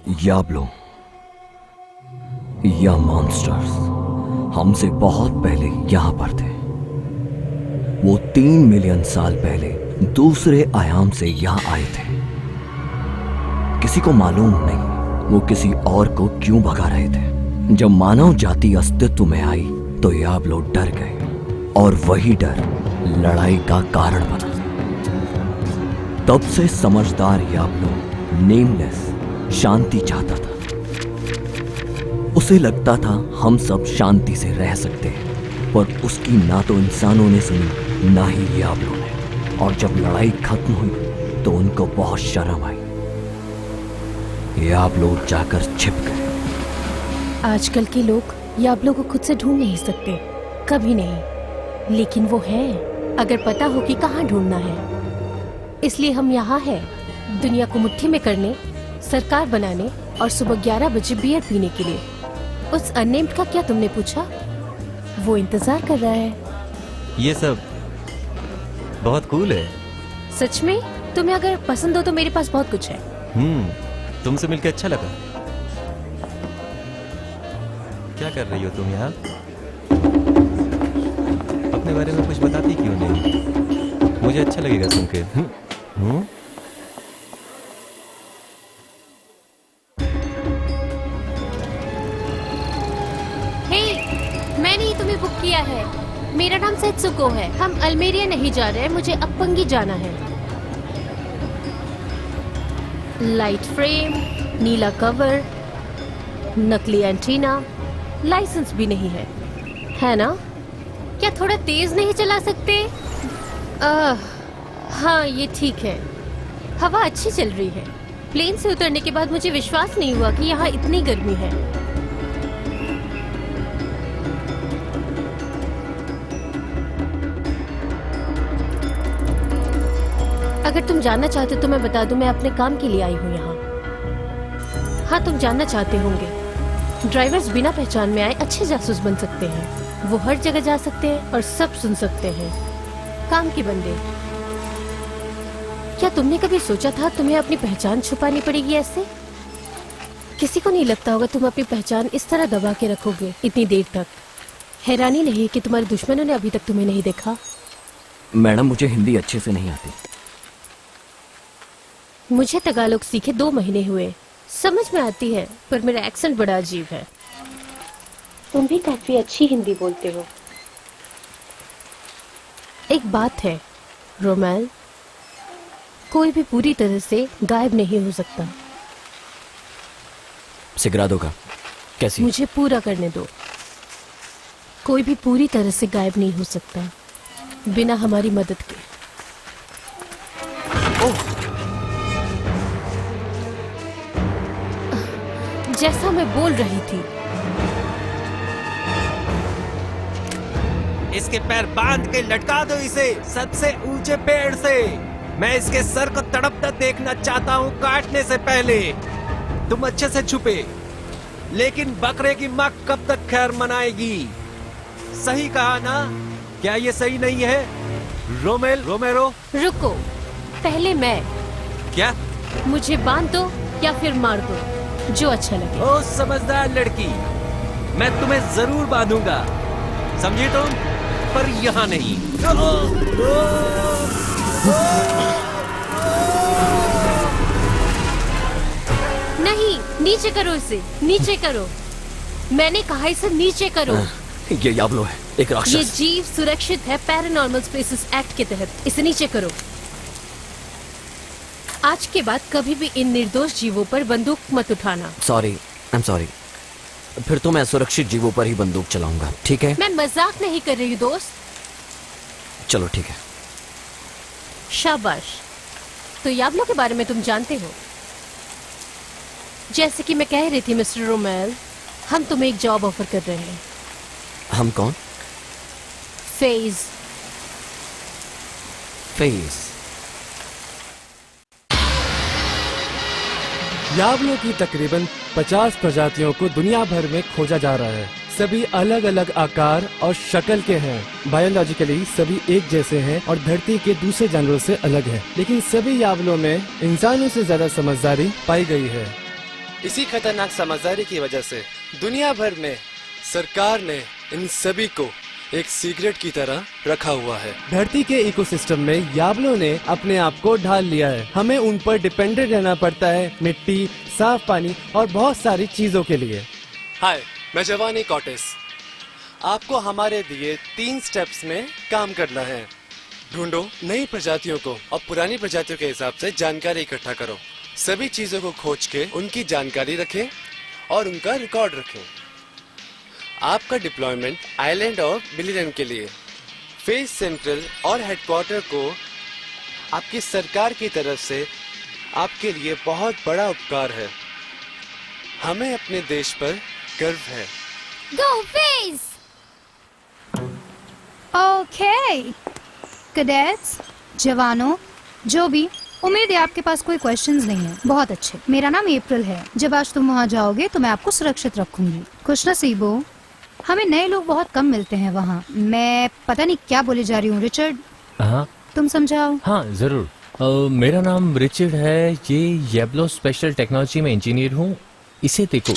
याब्लो या मॉन्स्टर्स हमसे बहुत पहले यहां पर थे। वो 3 मिलियन साल पहले दूसरे आयाम से यहां आए थे। किसी को मालूम नहीं वो किसी और को क्यों भगा रहे थे। जब मानव जाति अस्तित्व में आई तो याब्लो डर गए और वही डर लड़ाई का कारण बना। तब से समझदार याब्लो नेमलेस शांति चाहता था। उसे लगता था हम सब शांति से रह सकते हैं, पर उसकी ना तो इंसानों ने सुनी ना ही याब्लो ने। और जब लड़ाई खत्म हुई तो उनको बहुत शर्म आई। याब्लो जाकर छिप गए। आजकल के लोग याब्लो को खुद से ढूंढ नहीं सकते, कभी नहीं। लेकिन वो है, अगर पता हो कि कहाँ ढूंढना है। इसलिए हम यहाँ हैं, दुनिया को मुट्ठी में करने, सरकार बनाने और सुबह 11 बजे बियर पीने के लिए। उस अननेम्ड का क्या तुमने पूछा? वो इंतजार कर रहा है। ये सब बहुत कूल है। सच में? तुम्हें अगर पसंद हो तो मेरे पास बहुत कुछ है। तुमसे मिलकर अच्छा लगा। क्या कर रही हो तुम यहाँ? अपने बारे में कुछ बताती क्यों नहीं? मुझे अच्छा लगेगा सुन के। मैंने ही तुम्हें बुक किया है। मेरा नाम सेत्सुको है। हम अल्मेरिया नहीं जा रहे हैं, मुझे अपंगी जाना है। लाइट फ्रेम, नीला कवर, नकली एंटीना, लाइसेंस भी नहीं है ना? क्या थोड़ा तेज नहीं चला सकते? हाँ ये ठीक है। हवा अच्छी चल रही है। प्लेन से उतरने के बाद मुझे विश्वास नहीं हुआ कि यहाँ इतनी गर्मी है। अगर तुम जानना चाहते हो तो मैं बता दूं, मैं अपने काम के लिए आई हूँ यहाँ। हाँ तुम जानना चाहते होंगे, ड्राइवर्स बिना पहचान में आए अच्छे जासूस बन सकते हैं। वो हर जगह जा सकते हैं और सब सुन सकते हैं। काम के बंदे। क्या तुमने कभी सोचा था तुम्हें अपनी पहचान छुपानी पड़ेगी ऐसे? किसी को नहीं लगता होगा तुम अपनी पहचान इस तरह दबा के रखोगे इतनी देर तक। हैरानी नहीं कि तुम्हारे दुश्मनों ने अभी तक तुम्हें नहीं देखा। मैडम मुझे हिंदी अच्छे से नहीं आती। मुझे तगालोग सीखे 2 महीने हुए। समझ में आती है, पर मेरा एक्सेंट बड़ा अजीब है। तुम भी काफी अच्छी हिंदी बोलते हो। एक बात है रोमेल, कोई भी पूरी तरह से गायब नहीं हो सकता। सिगरा दोगा? कैसी? मुझे पूरा करने दो। कोई भी पूरी तरह से गायब नहीं हो सकता बिना हमारी मदद के। जैसा मैं बोल रही थी, इसके पैर बांध के लटका दो इसे सबसे ऊंचे पेड़ से। मैं इसके सर को तड़पता देखना चाहता हूँ काटने से पहले। तुम अच्छे से छुपे, लेकिन बकरे की माँ कब तक खैर मनाएगी? सही कहा ना? क्या ये सही नहीं है रोमेल रोमेरो? रुको, पहले मैं। क्या? मुझे बांध दो या फिर मार दो, जो अच्छा लगे। ओ समझदार लड़की, मैं तुम्हें जरूर बांधूंगा, समझी तुम? पर यहाँ नहीं। नहीं, नीचे करो इसे, नीचे करो। मैंने कहा इसे नीचे करो। ये याब्लो है, एक राक्षस। ये जीव सुरक्षित है पैरानॉर्मल स्पेसेस एक्ट के तहत। इसे नीचे करो। आज के बाद कभी भी इन निर्दोष जीवों पर बंदूक मत उठाना। Sorry, I am sorry. फिर तो मैं सुरक्षित जीवों पर ही बंदूक चलाऊंगा, ठीक है? मैं मजाक नहीं कर रही हूँ दोस्त। चलो ठीक है। शाबाश। तो याब्लो के बारे में तुम जानते हो? जैसे कि मैं कह रही थी मिस्टर रोमेल, हम तुम्हें एक जॉब ऑफर कर रहे हैं। हम कौन? फेज। फेज। याब्लो की तकरीबन 50 प्रजातियों को दुनिया भर में खोजा जा रहा है। सभी अलग अलग आकार और शक्ल के हैं। बायोलॉजिकली सभी एक जैसे हैं और धरती के दूसरे जानवरों से अलग हैं। लेकिन सभी याब्लो में इंसानों से ज्यादा समझदारी पाई गई है। इसी खतरनाक समझदारी की वजह से दुनिया भर में सरकार ने इन सभी को एक सीक्रेट की तरह रखा हुआ है। धरती के इकोसिस्टम में याबलों ने अपने आप को ढाल लिया है। हमें उन पर डिपेंडेंट रहना पड़ता है मिट्टी, साफ पानी और बहुत सारी चीजों के लिए। हाय, मैं जवानी कॉटेस। आपको हमारे दिए 3 स्टेप्स में काम करना है। ढूंढो नई प्रजातियों को और पुरानी प्रजातियों के हिसाब से जानकारी इकट्ठा करो। सभी चीजों को खोज के उनकी जानकारी रखें और उनका रिकॉर्ड रखें। आपका डिप्लॉयमेंट आइलैंड और मिलियन के लिए फेस सेंट्रल और हेडक्वार्टर को आपकी सरकार की तरफ से आपके लिए बहुत बड़ा उपकार है। हमें अपने देश पर गर्व है। Go face! Okay. कैडेट्स, जवानों, जो भी, उम्मीद है आपके पास कोई क्वेश्चंस नहीं है। बहुत अच्छे। मेरा नाम अप्रैल है। जब आज तुम वहाँ जाओगे तो मैं आपको सुरक्षित रखूंगी। खुश नसीबो, हमें नए लोग बहुत कम मिलते हैं वहाँ। मैं पता नहीं क्या बोले जा रही हूँ। रिचर्ड, हाँ तुम समझाओ। हाँ जरूर। मेरा नाम रिचर्ड है। ये येब्लो स्पेशल टेक्नोलॉजी में इंजीनियर हूँ। इसे देखो,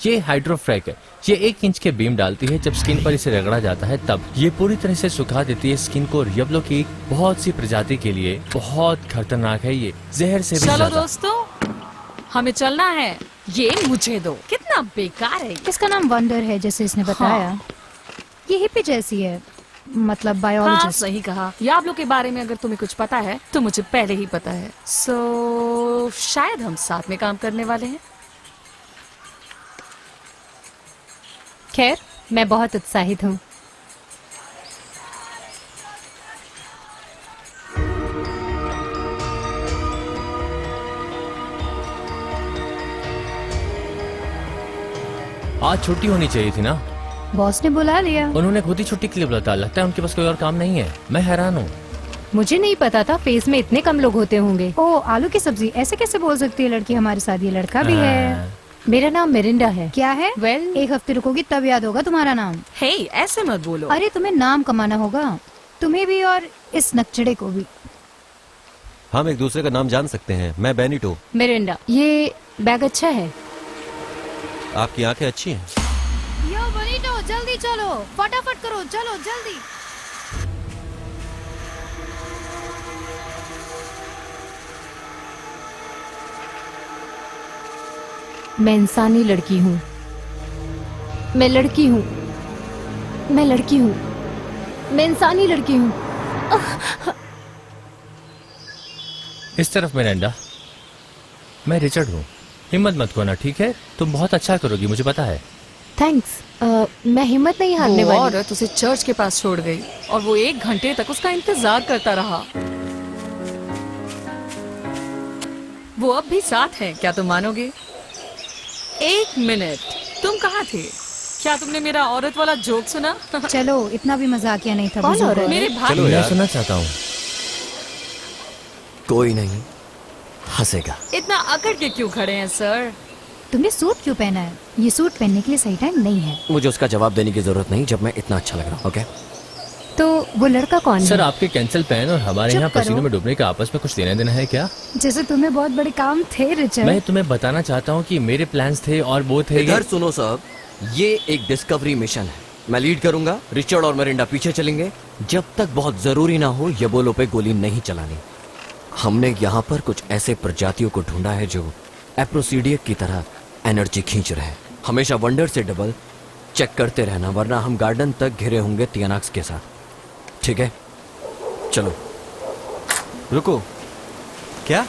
ये हाइड्रोफ्रैक है। ये 1 इंच के बीम डालती है। जब स्किन पर इसे रगड़ा जाता है तब ये पूरी तरह से सुखा देती है स्किन को। येब्लो की बहुत सी प्रजाति के लिए बहुत खतरनाक है। ये जहर से भी चलो ज्यादा। दोस्तों, हमें चलना है। ये मुझे दो। कितना बेकार है। इसका नाम वंडर है, जैसे इसने बताया। ये हिप्पी जैसी है, मतलब हाँ, बायोलॉजिस्ट। सही कहा। याबलो के बारे में अगर तुम्हें कुछ पता है तो मुझे पहले ही पता है। सो शायद हम साथ में काम करने वाले हैं। खैर, मैं बहुत उत्साहित हूँ। आज छुट्टी होनी चाहिए थी ना। बॉस ने बुला लिया। उन्होंने खुद ही छुट्टी के लिए बुलाया। लगता है उनके पास कोई और काम नहीं है। मैं हैरान हूँ। मुझे नहीं पता था फेस में इतने कम लोग होते होंगे। ओ, आलू की सब्जी, ऐसे कैसे बोल सकती है लड़की हमारे साथ? ये लड़का भी है। मेरा नाम मिरिंडा है। क्या है? Well, 1 हफ्ते रुकोगी तब याद होगा तुम्हारा नाम। हे, ऐसे मत बोलो। अरे तुम्हें नाम कमाना होगा, तुम्हें भी और इस नकचड़े को भी। हम एक दूसरे का नाम जान सकते हैं। मैं बेनिटो। मिरिंडा। ये बैग अच्छा है। आपकी आंखें अच्छी हैं। यो बनीटो, जल्दी चलो, फटाफट करो, चलो जल्दी। मैं इंसानी लड़की हूँ। मैं लड़की हूँ। मैं लड़की हूँ। मैं इंसानी लड़की हूँ। इस तरफ मिरांडा। मैं रिचर्ड हूँ। हिम्मत मत खोना, ठीक है? तुम बहुत अच्छा करोगी, मुझे पता है। थैंक्स। मैं हिम्मत नहीं हारने वो वाली। औरत उसे चर्च के पास छोड़ गई और वो 1 घंटे तक उसका इंतजार करता रहा। वो अब भी साथ है, क्या तुम मानोगे? 1 मिनट, तुम कहाँ थे? क्या तुमने मेरा औरत वाला जोक सुना? चलो, इतना भी मजाकिया नहीं था। कौन बुजुर्ग। औरत? मेरे भाई। चलो मैं यार। सुनना चाहता हूँ। कोई नहीं हंसेगा। इतना अकड़ के क्यों खड़े हैं सर? तुमने सूट क्यों पहना है? ये सूट पहनने के लिए सही टाइम नहीं है। मुझे उसका जवाब देने की जरूरत नहीं जब मैं इतना अच्छा लग रहा हूँ। ओके, तो वो लड़का कौन सर, है? आपके कैंसिल पेन और हमारे चुप यहाँ करो। पसीनों में डूबने का आपस में कुछ लेना देना है क्या? जैसे तुम्हें बहुत बड़े काम थे रिचर्ड। मैं तुम्हें बताना चाहता हूँ कि मेरे प्लान्स थे और वो थे इधर सुनो साहब, ये एक डिस्कवरी मिशन है। मैं लीड करूंगा, रिचर्ड और मिरिंडा पीछे चलेंगे। जब तक बहुत जरूरी ना हो येबोलो पे गोली नहीं चलानी। हमने यहाँ पर कुछ ऐसे प्रजातियों को ढूंढा है जो एप्रोसीडियक की तरह एनर्जी खींच रहे हैं। हमेशा वंडर से डबल चेक करते रहना, वरना हम गार्डन तक घिरे होंगे तियानाक्स के साथ। ठीक है, चलो। रुको, क्या?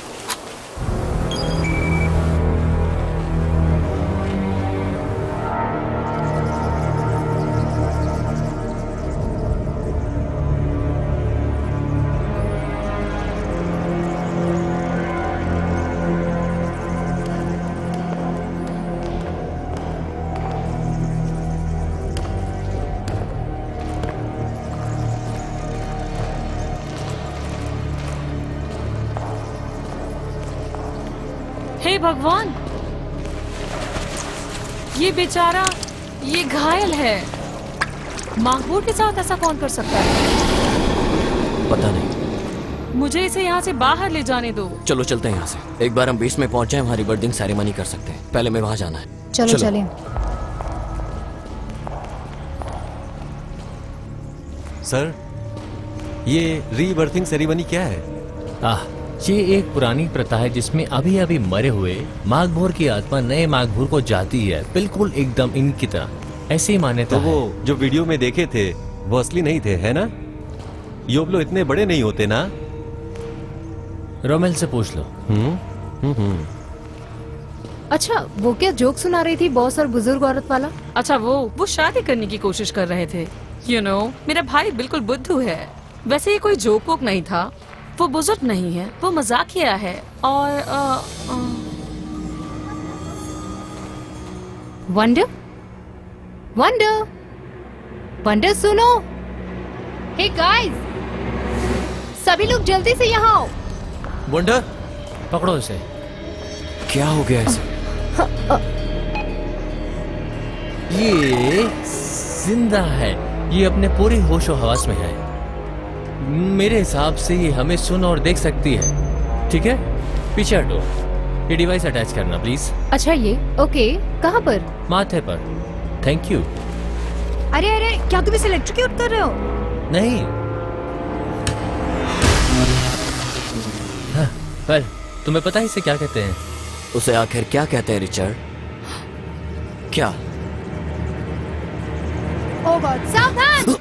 हे भगवान, ये बेचारा, ये घायल है। माहबूब के साथ ऐसा कौन कर सकता है? पता नहीं, मुझे इसे यहाँ से बाहर ले जाने दो। चलो चलते हैं यहाँ से। एक बार हम बीच में पहुंच जाए, हमारी बर्डिंग सेरेमनी कर सकते हैं। पहले मैं वहां जाना है। चलो चलें। सर, ये रीबर्थिंग सेरेमनी क्या है? ये एक पुरानी प्रथा है जिसमें अभी अभी मरे हुए माघभोर की आत्मा नए माघभोर को जाती है, बिल्कुल एकदम इनकी तरह। ऐसी ही मान्यता तो है। वो जो वीडियो में देखे थे वो असली नहीं थे, है ना? योबलो इतने बड़े नहीं होते ना? रोमेल से पूछ लो। अच्छा, वो क्या जोक सुना रही थी, बॉस और बुजुर्ग औरत वाला? अच्छा, वो शादी करने की कोशिश कर रहे थे। मेरा भाई बिल्कुल बुद्धू है। वैसे ये कोई जोक वोक नहीं था। वो बुजुर्ग नहीं है, वो मजाकिया है। और वंडर, वंडर, वंडर सुनो। हे गाइस, सभी लोग जल्दी से यहाँ आओ। वंडर, पकड़ो इसे। क्या हो गया इसे? ये जिंदा है, ये अपने पूरे होशो हवास में है। मेरे हिसाब से ये हमें सुन और देख सकती है। ठीक है, पीछे हटो। ये डिवाइस अटैच करना प्लीज। अच्छा, ये ओके। कहाँ पर? माथे पर। Thank you. अरे अरे, क्या तुम इसे इलेक्ट्रिक्यूट कर रहे हो? नहीं। हाँ, पर तुम्हें पता है इसे क्या कहते हैं? उसे आखिर क्या कहते हैं रिचर्ड? क्या? ओ गॉड, सावधान!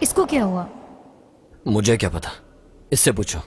इसको क्या हुआ? मुझे क्या पता, इससे पूछो।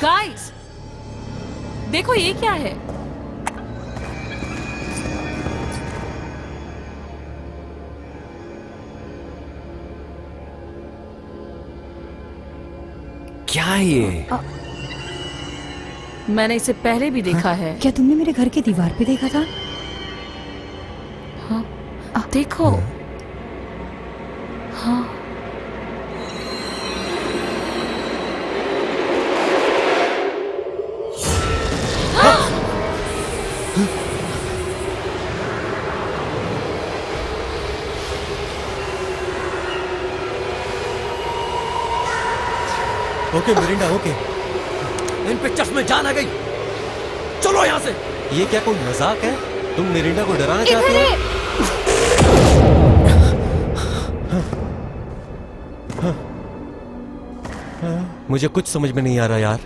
गाइस, देखो ये क्या है? क्या है ये? मैंने इसे पहले भी देखा है। क्या तुमने मेरे घर की दीवार पे देखा था? हाँ, देखो। हाँ, ओके मिरिंडा, ओके। इन पिक्चर्स में जान आ गई। चलो यहाँ से। ये क्या कोई मजाक है? तुम मिरिंडा को डराना चाहते हो? मुझे कुछ समझ में नहीं आ रहा यार।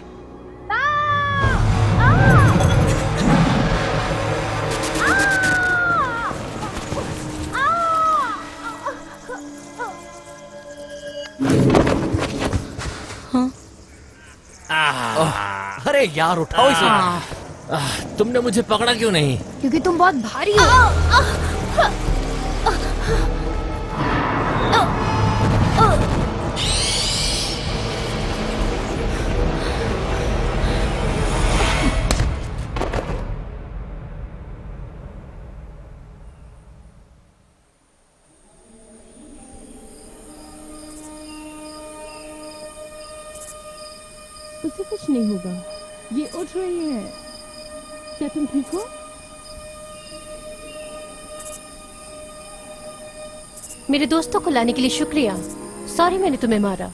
अरे यार, उठाओ इसे। तुमने मुझे पकड़ा क्यों नहीं? क्योंकि तुम बहुत भारी हो। उसे कुछ नहीं होगा। ये उठ रही है। क्या तुम ठीक हो? मेरे दोस्तों को लाने के लिए शुक्रिया। सॉरी मैंने तुम्हें मारा।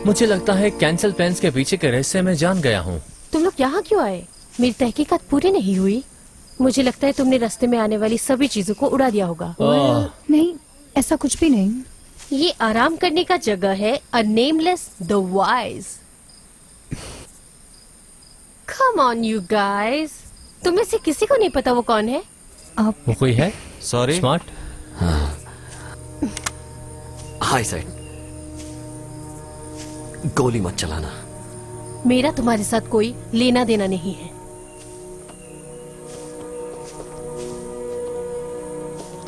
मुझे लगता है कैंसल पेन्स के पीछे के रहस्य मैं जान गया हूँ। तुम लोग यहाँ क्यों आए? मेरी तहकीकात पूरी नहीं हुई। मुझे लगता है तुमने रास्ते में आने वाली सभी चीजों को उड़ा दिया होगा। नहीं, ऐसा कुछ भी नहीं। ये आराम करने का जगह है। A nameless the wise. Come on you guys, तुम्हें से किसी को नहीं पता वो कौन है? आप वो कोई है सॉरी। स्मार्ट? हाय साइड, गोली मत चलाना। मेरा तुम्हारे साथ कोई लेना देना नहीं है।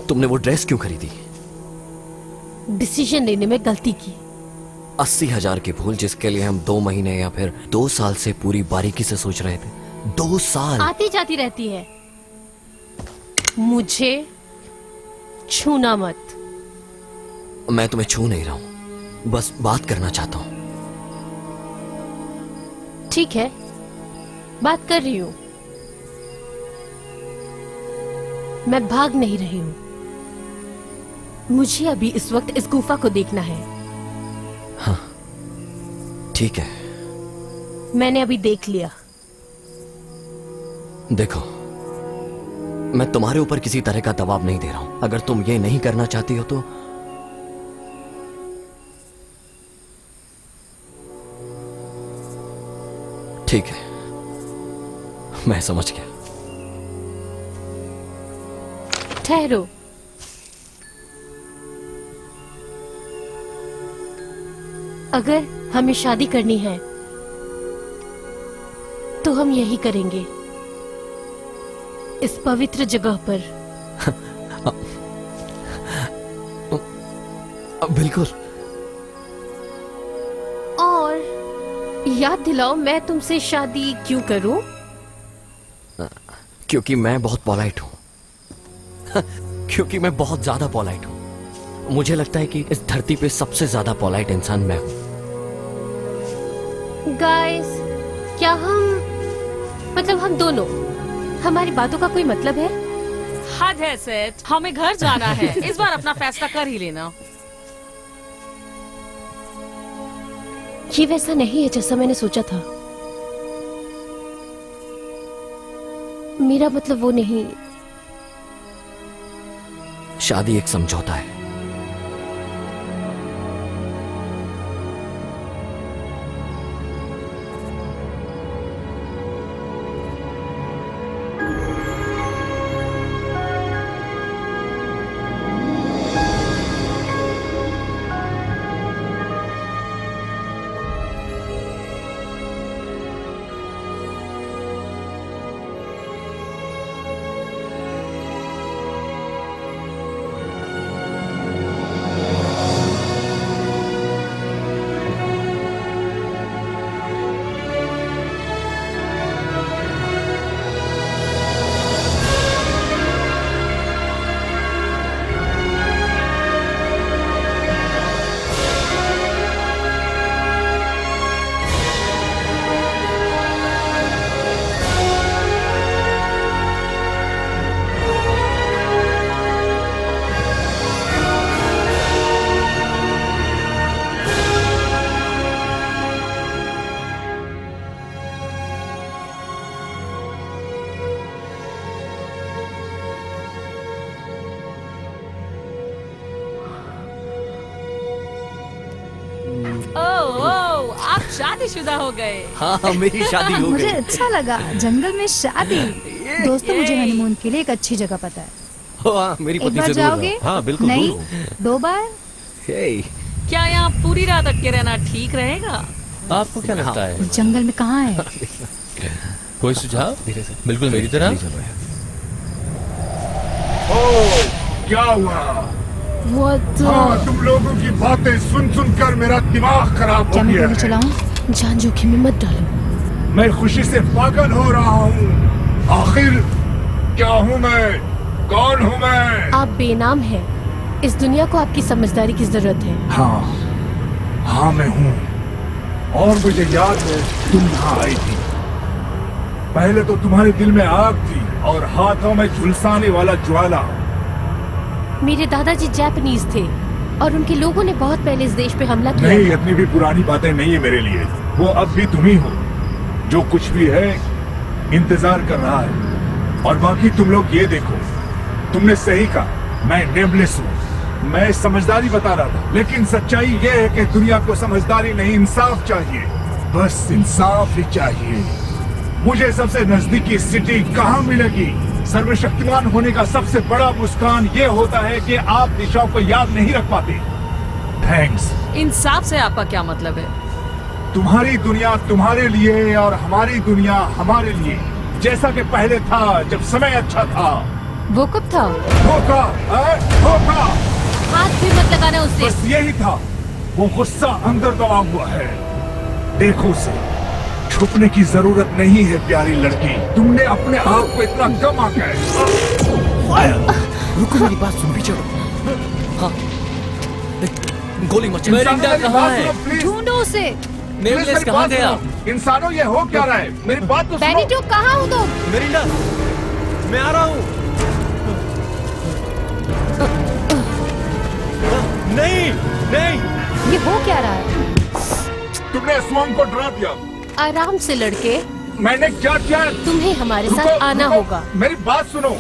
तुमने वो ड्रेस क्यों खरीदी? डिसीजन लेने में गलती की। 80,000 की भूल जिसके लिए हम 2 महीने या फिर 2 साल से पूरी बारीकी से सोच रहे थे। 2 साल। आती जाती रहती है। मुझे छूना मत। मैं तुम्हें छू नहीं रहा हूं, बस बात करना चाहता हूं। ठीक है, बात कर रही हूं। मैं भाग नहीं रही हूं। मुझे अभी इस वक्त इस गुफा को देखना है। हाँ ठीक है, मैंने अभी देख लिया। देखो मैं तुम्हारे ऊपर किसी तरह का दबाव नहीं दे रहा हूं। अगर तुम ये नहीं करना चाहती हो तो ठीक है, मैं समझ गया। ठहरो। अगर हमें शादी करनी है तो हम यही करेंगे, इस पवित्र जगह पर। बिल्कुल। और याद दिलाओ, मैं तुमसे शादी क्यों करूं? क्योंकि मैं बहुत पोलाइट हूं। क्योंकि मैं बहुत ज्यादा पोलाइट हूं। मुझे लगता है कि इस धरती पे सबसे ज्यादा पोलाइट इंसान मैं हूं। गाइस, क्या हम दोनों, हमारी बातों का कोई मतलब है? हद है सेठ, हमें घर जाना है। इस बार अपना फैसला कर ही लेना। ये वैसा नहीं है जैसा मैंने सोचा था। मेरा मतलब वो नहीं। शादी एक समझौता है। आप शादीशुदा हो गए। हाँ मेरी शादी हो मुझे गई। अच्छा लगा, जंगल में शादी। दोस्तों, मुझे हनीमून के लिए एक अच्छी जगह पता है। हाँ, मेरी एक पत्नी बार से दूर जाओगे? रहो। हाँ बिल्कुल नहीं, दूर रहो। 2 बार। हे, क्या यहाँ पूरी रात अटके रहना ठीक रहेगा? आपको क्या लगता है? जंगल में कहाँ है? कोई सुझाव? बिल्कुल मेरी तरह। क्या हुआ? What हाँ, तुम लोगों की बातें सुन कर मेरा दिमाग खराब क्या हो मैं गया गोली है। चलाऊं? जान जोखिम में मत डालो। मैं खुशी से पागल हो रहा हूँ। आखिर क्या हूँ मैं? कौन हूँ मैं? आप बेनाम हैं। इस दुनिया को आपकी समझदारी की जरूरत है। हाँ मैं हूँ। और मुझे याद है तुम यहाँ आई थी। पहले तो तुम्हारे दिल में आग थी और हाथों में झुलसाने वाला ज्वाला। मेरे दादाजी जापानीज थे और उनके लोगों ने बहुत पहले इस देश पे हमला किया। नहीं, इतनी भी पुरानी बातें नहीं है मेरे लिए। वो अब भी तुम ही हो। जो कुछ भी है इंतजार कर रहा है। और बाकी तुम लोग ये देखो, तुमने सही कहा, मैं नेमलेस हूँ। मैं समझदारी बता रहा था, लेकिन सच्चाई ये है कि दुनिया को समझदारी नहीं, इंसाफ चाहिए। बस इंसाफ ही चाहिए। मुझे सबसे नजदीकी सिटी कहाँ मिलेगी? सर्वशक्तिमान होने का सबसे बड़ा मुस्कान ये होता है कि आप दिशाओं को याद नहीं रख पाते। थैंक्स। इंसाफ से आपका क्या मतलब है? तुम्हारी दुनिया तुम्हारे लिए और हमारी दुनिया हमारे लिए, जैसा कि पहले था, जब समय अच्छा था। वो कब था? धोखा, धोखा। हाथ भी मत लगाना उससे। बस यही था। वो गुस्सा अंदर दबा हुआ है, देखो उसे। छुपने की जरूरत नहीं है प्यारी लड़की, तुमने अपने आप को इतना कम आंका है। रुको, मेरी बात सुन, पीछे हटो। हाँ, गोली मत चलाओ। इंसानों, मेरिंडा मेरी कहाँ बात है? सुनो, प्लीज। ढूंढो उसे। प्लीज नेमलेस मेरी कहाँ बात गया? सुनो। इंसानों, ये हो क्या रहा है? मेरी बात तो सुनो। बेनिटो कहाँ हो तुम? मेरिंडा, मैं आ रहा हूँ। नहीं, नहीं। ये हो क्या रहा है? तुमने स्वाम को डरा दिया। आराम से लड़के, मैंने क्या किया? तुम्हें हमारे रुको, साथ आना रुको, होगा। मेरी बात सुनो,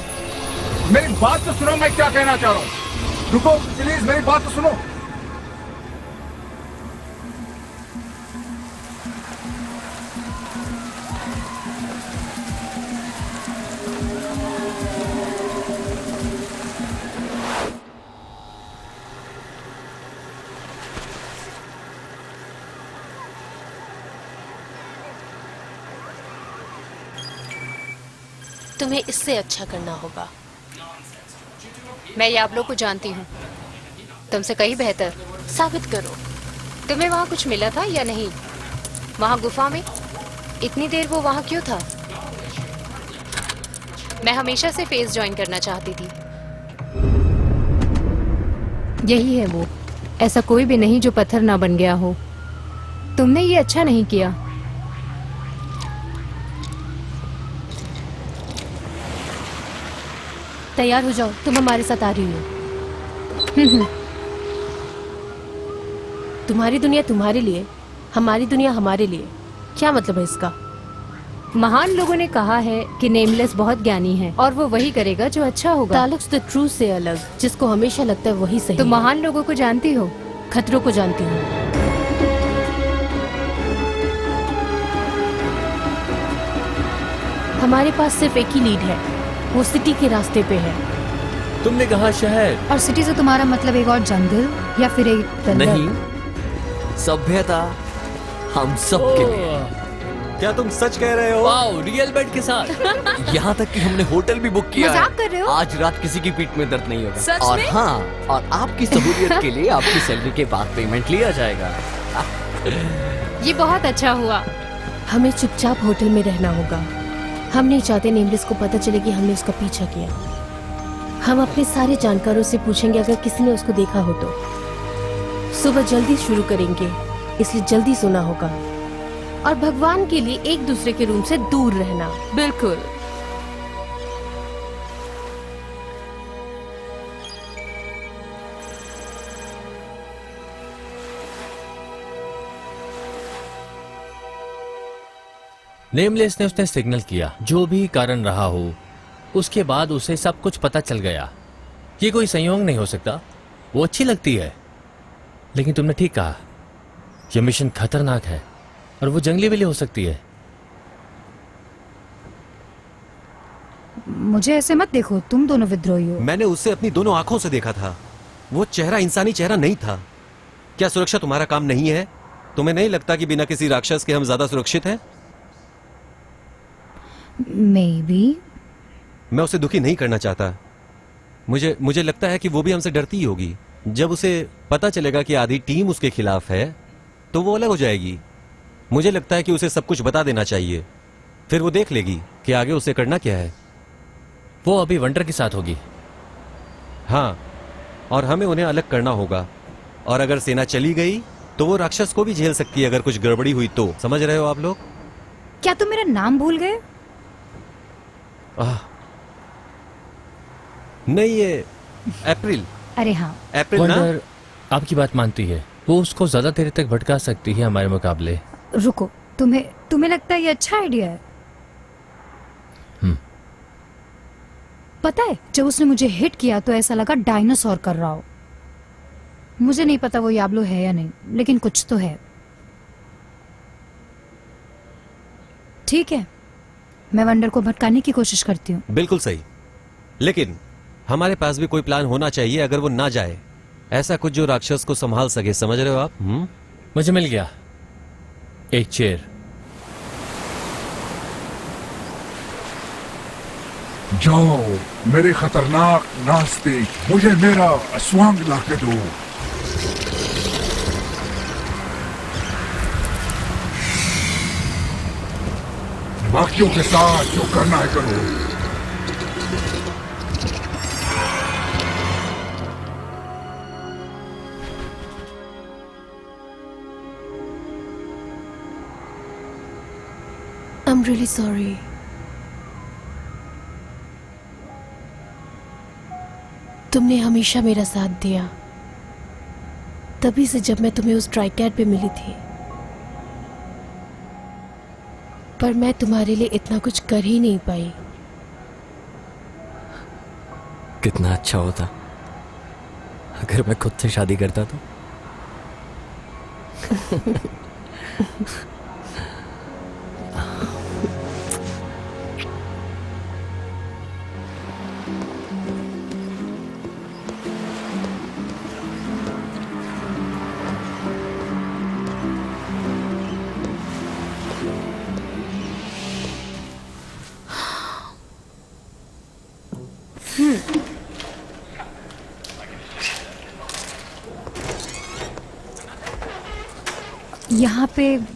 मेरी बात तो सुनो, मैं क्या कहना चाह रहा हूँ। रुको प्लीज, मेरी बात तो सुनो। तुम्हें इससे अच्छा करना होगा। मैं याबलो को जानती हूँ, तुमसे कहीं बेहतर। साबित करो। तुम्हें वहाँ कुछ मिला था या नहीं? वहाँ गुफा में इतनी देर वो वहाँ क्यों था? मैं हमेशा से फेस ज्वाइन करना चाहती थी। यही है वो, ऐसा कोई भी नहीं जो पत्थर ना बन गया हो। तुमने ये अच्छा नहीं किया। तैयार हो जाओ, तुम हमारे साथ आ रही हो। तुम्हारी दुनिया तुम्हारे लिए, हमारी दुनिया हमारे लिए। क्या मतलब है इसका? महान लोगों ने कहा है कि नेमलेस बहुत ज्ञानी है और वो वही करेगा जो अच्छा होगा। ताल्लुक द ट्रू से अलग, जिसको हमेशा लगता है वही सही तो है। महान लोगों को जानती हो? खतरों को जानती हूँ। हमारे पास सिर्फ एक ही लीड है, वो सिटी के रास्ते पे है। तुमने कहा शहर? और सिटी से तुम्हारा मतलब एक और जंगल या फिर एक दलदल? नहीं, सभ्यता हम सब के लिए। क्या तुम सच कह रहे हो? वाओ, रियल बेड के साथ। यहाँ तक कि हमने होटल भी बुक किया मजाक है। कर रहे हो? आज रात किसी की पीठ में दर्द नहीं होगा। सच और में? हाँ, और आपकी सहूलियत के लिए आपकी सैलरी के बाद पेमेंट लिया जाएगा। ये बहुत अच्छा हुआ। हमें चुपचाप होटल में रहना होगा। हम नहीं चाहते नेमलेस को पता चले कि हमने उसका पीछा किया। हम अपने सारे जानकारों से पूछेंगे अगर किसी ने उसको देखा हो तो। सुबह जल्दी शुरू करेंगे, इसलिए जल्दी सोना होगा। और भगवान के लिए एक दूसरे के रूम से दूर रहना। बिल्कुल। नेमलेस ने उसने सिग्नल किया, जो भी कारण रहा हो, उसके बाद उसे सब कुछ पता चल गया। ये कोई संयोग नहीं हो सकता। वो अच्छी लगती है, लेकिन तुमने ठीक कहा, यह मिशन खतरनाक है और वो जंगली बिल्ली हो सकती है। मुझे ऐसे मत देखो, तुम दोनों विद्रोही हो। मैंने उसे अपनी दोनों आंखों से देखा था। वो चेहरा इंसानी चेहरा नहीं था। क्या सुरक्षा तुम्हारा काम नहीं है? तुम्हें नहीं लगता कि बिना किसी राक्षस के हम ज्यादा सुरक्षित हैं? Maybe। मैं उसे दुखी नहीं करना चाहता। मुझे लगता है कि वो भी हमसे डरती ही होगी। जब उसे पता चलेगा कि आधी टीम उसके खिलाफ है, तो वो अलग हो जाएगी। मुझे लगता है कि उसे सब कुछ बता देना चाहिए, फिर वो देख लेगी कि आगे उसे करना क्या है। वो अभी वंडर के साथ होगी। हाँ, और हमें उन्हें अलग करना होगा। और अगर सेना चली गई तो वो राक्षस को भी झेल सकती है अगर कुछ गड़बड़ी हुई तो। समझ रहे हो आप लोग? क्या तुम मेरा नाम भूल गए? नहीं, ये अप्रैल। अरे हाँ। अप्रैल ना? वंडर आपकी बात मानती है। वो उसको ज्यादा देर तक भटका सकती है हमारे मुकाबले। रुको, तुम्हें लगता है ये अच्छा आइडिया है? पता है, जब उसने मुझे हिट किया तो ऐसा लगा डायनासोर कर रहा हो। मुझे नहीं पता वो याब्लो है या नहीं, लेकिन कुछ तो है। ठीक है, मैं वंडर को भटकाने की कोशिश करती हूँ। बिल्कुल सही, लेकिन हमारे पास भी कोई प्लान होना चाहिए अगर वो ना जाए। ऐसा कुछ जो राक्षस को संभाल सके, समझ रहे हो आप? मुझे मिल गया एक चेयर। जाओ मेरे खतरनाक नास्तिक, मुझे मेरा स्वांग ला के दो। बाकियों के साथ जो करना है करो। I'm really sorry. तुमने हमेशा मेरा साथ दिया, तभी से जब मैं तुम्हें उस ट्राइकैट पे मिली थी। पर मैं तुम्हारे लिए इतना कुछ कर ही नहीं पाई। कितना अच्छा होता अगर मैं खुद से शादी करता तो।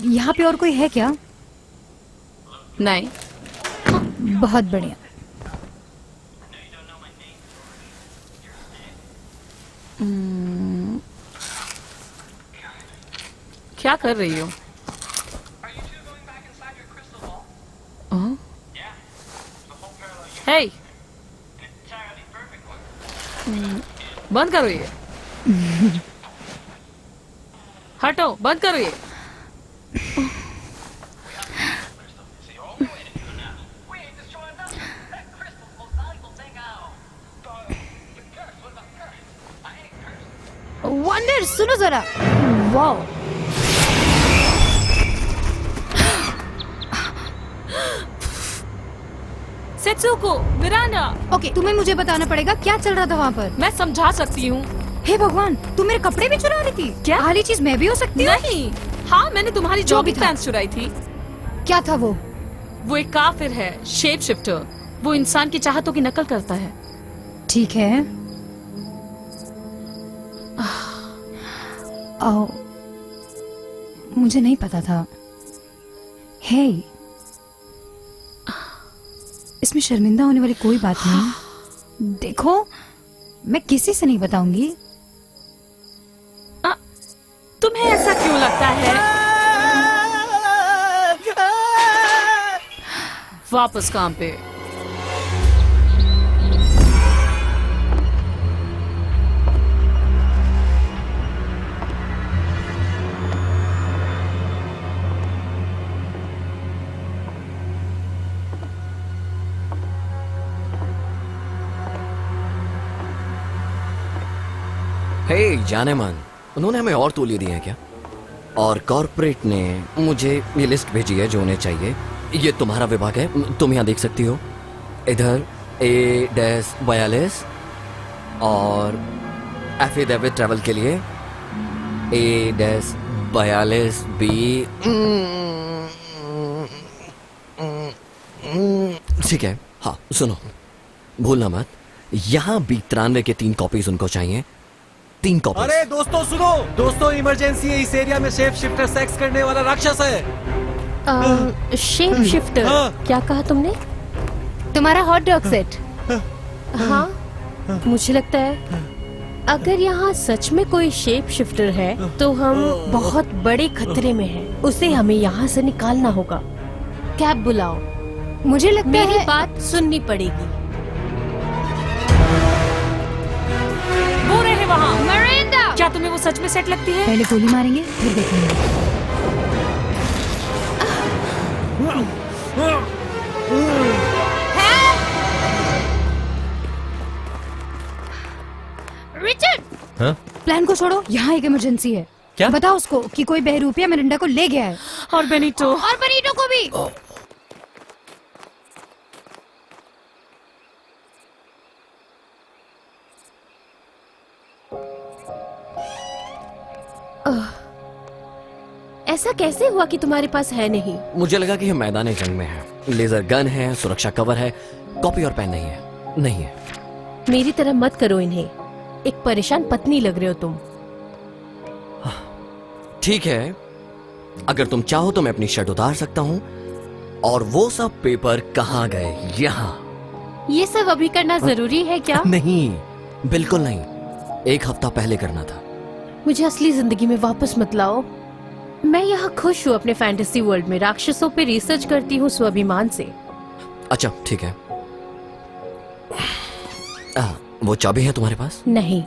यहाँ पे और कोई है क्या? नहीं। बहुत बढ़िया। क्या कर रही हो? हे, बंद करो ये। हटो, बंद करो ये। वंडर सुनो जरा। Wow, सेत्सुको, Miranda. ओके, तुम्हें मुझे बताना पड़ेगा क्या चल रहा था वहाँ पर। मैं समझा सकती हूँ। हे भगवान, तुम मेरे कपड़े भी चुरा रही थी क्या? आली चीज मैं भी हो सकती हूँ? नहीं। हाँ, मैंने तुम्हारी जो भी जॉगिंग था। पैंट्स चुराई थी। क्या था वो? वो एक काफिर है, शेप शिफ्टर। वो इंसान की चाहतों की नकल करता है। ठीक है। आओ, मुझे नहीं पता था। हे, इसमें शर्मिंदा होने वाली कोई बात नहीं। देखो, मैं किसी से नहीं बताऊंगी। तुम्हें ऐसा क्यों लगता है? वापस काम पे। हे जाने मन, उन्होंने हमें और तौलिए दिए हैं क्या? और कॉर्पोरेट ने मुझे ये लिस्ट भेजी है जो उन्हें चाहिए। ये तुम्हारा विभाग है, तुम यहाँ देख सकती हो। इधर A-42 और एफिडेविट ट्रैवल के लिए A-42 B। ठीक है, हाँ सुनो, भूलना मत, यहाँ भी 93 के 3 कॉपीज उनको चाहिए। 3 कॉपीज। अरे दोस्तों सुनो, दोस्तों इमरजेंसी है, इस एरिया में शेप शिफ्टर सेक्स करने वाला राक्षस है। Shape shifter? हाँ। क्या कहा तुमने? तुम्हारा हॉट डॉग सेट? हाँ, मुझे लगता है अगर यहाँ सच में कोई शेप शिफ्टर है तो हम बहुत बड़े खतरे में हैं। उसे हमें यहाँ से निकालना होगा। कैब बुलाओ। मुझे लगता मेरी है बात सुननी पड़ेगी। वो रहे वहाँ। मरिंदा! क्या तुम्हें वो सच में सेट लगती है? पहले गोली मारेंगे, फिर देखेंगे। रिचर्ड! हाँ? प्लान को छोड़ो, यहाँ एक इमरजेंसी है। क्या? बताओ उसको कि कोई बहरूपिया मिरिंडा को ले गया है। और बेनिटो। और बनीटो को भी। ऐसा कैसे हुआ कि तुम्हारे पास है नहीं? मुझे लगा कि हम मैदान जंग में हैं। लेजर गन है, सुरक्षा कवर है, कॉपी और पेन नहीं है। नहीं है। मेरी तरह मत करो इन्हें। एक परेशान पत्नी लग रहे हो तुम। ठीक है, अगर तुम चाहो तो मैं अपनी शर्ट उतार सकता हूँ। और वो सब पेपर कहाँ गए? यहाँ। ये सब अभी करना जरूरी है क्या? नहीं, बिल्कुल नहीं। एक हफ्ता पहले करना था। मुझे असली जिंदगी में वापस मत लाओ। मैं यहाँ खुश हूँ अपने फैंटेसी वर्ल्ड में। राक्षसों पे रिसर्च करती हूँ स्वाभिमान से। अच्छा ठीक है। वो चाबी है तुम्हारे पास? नहीं।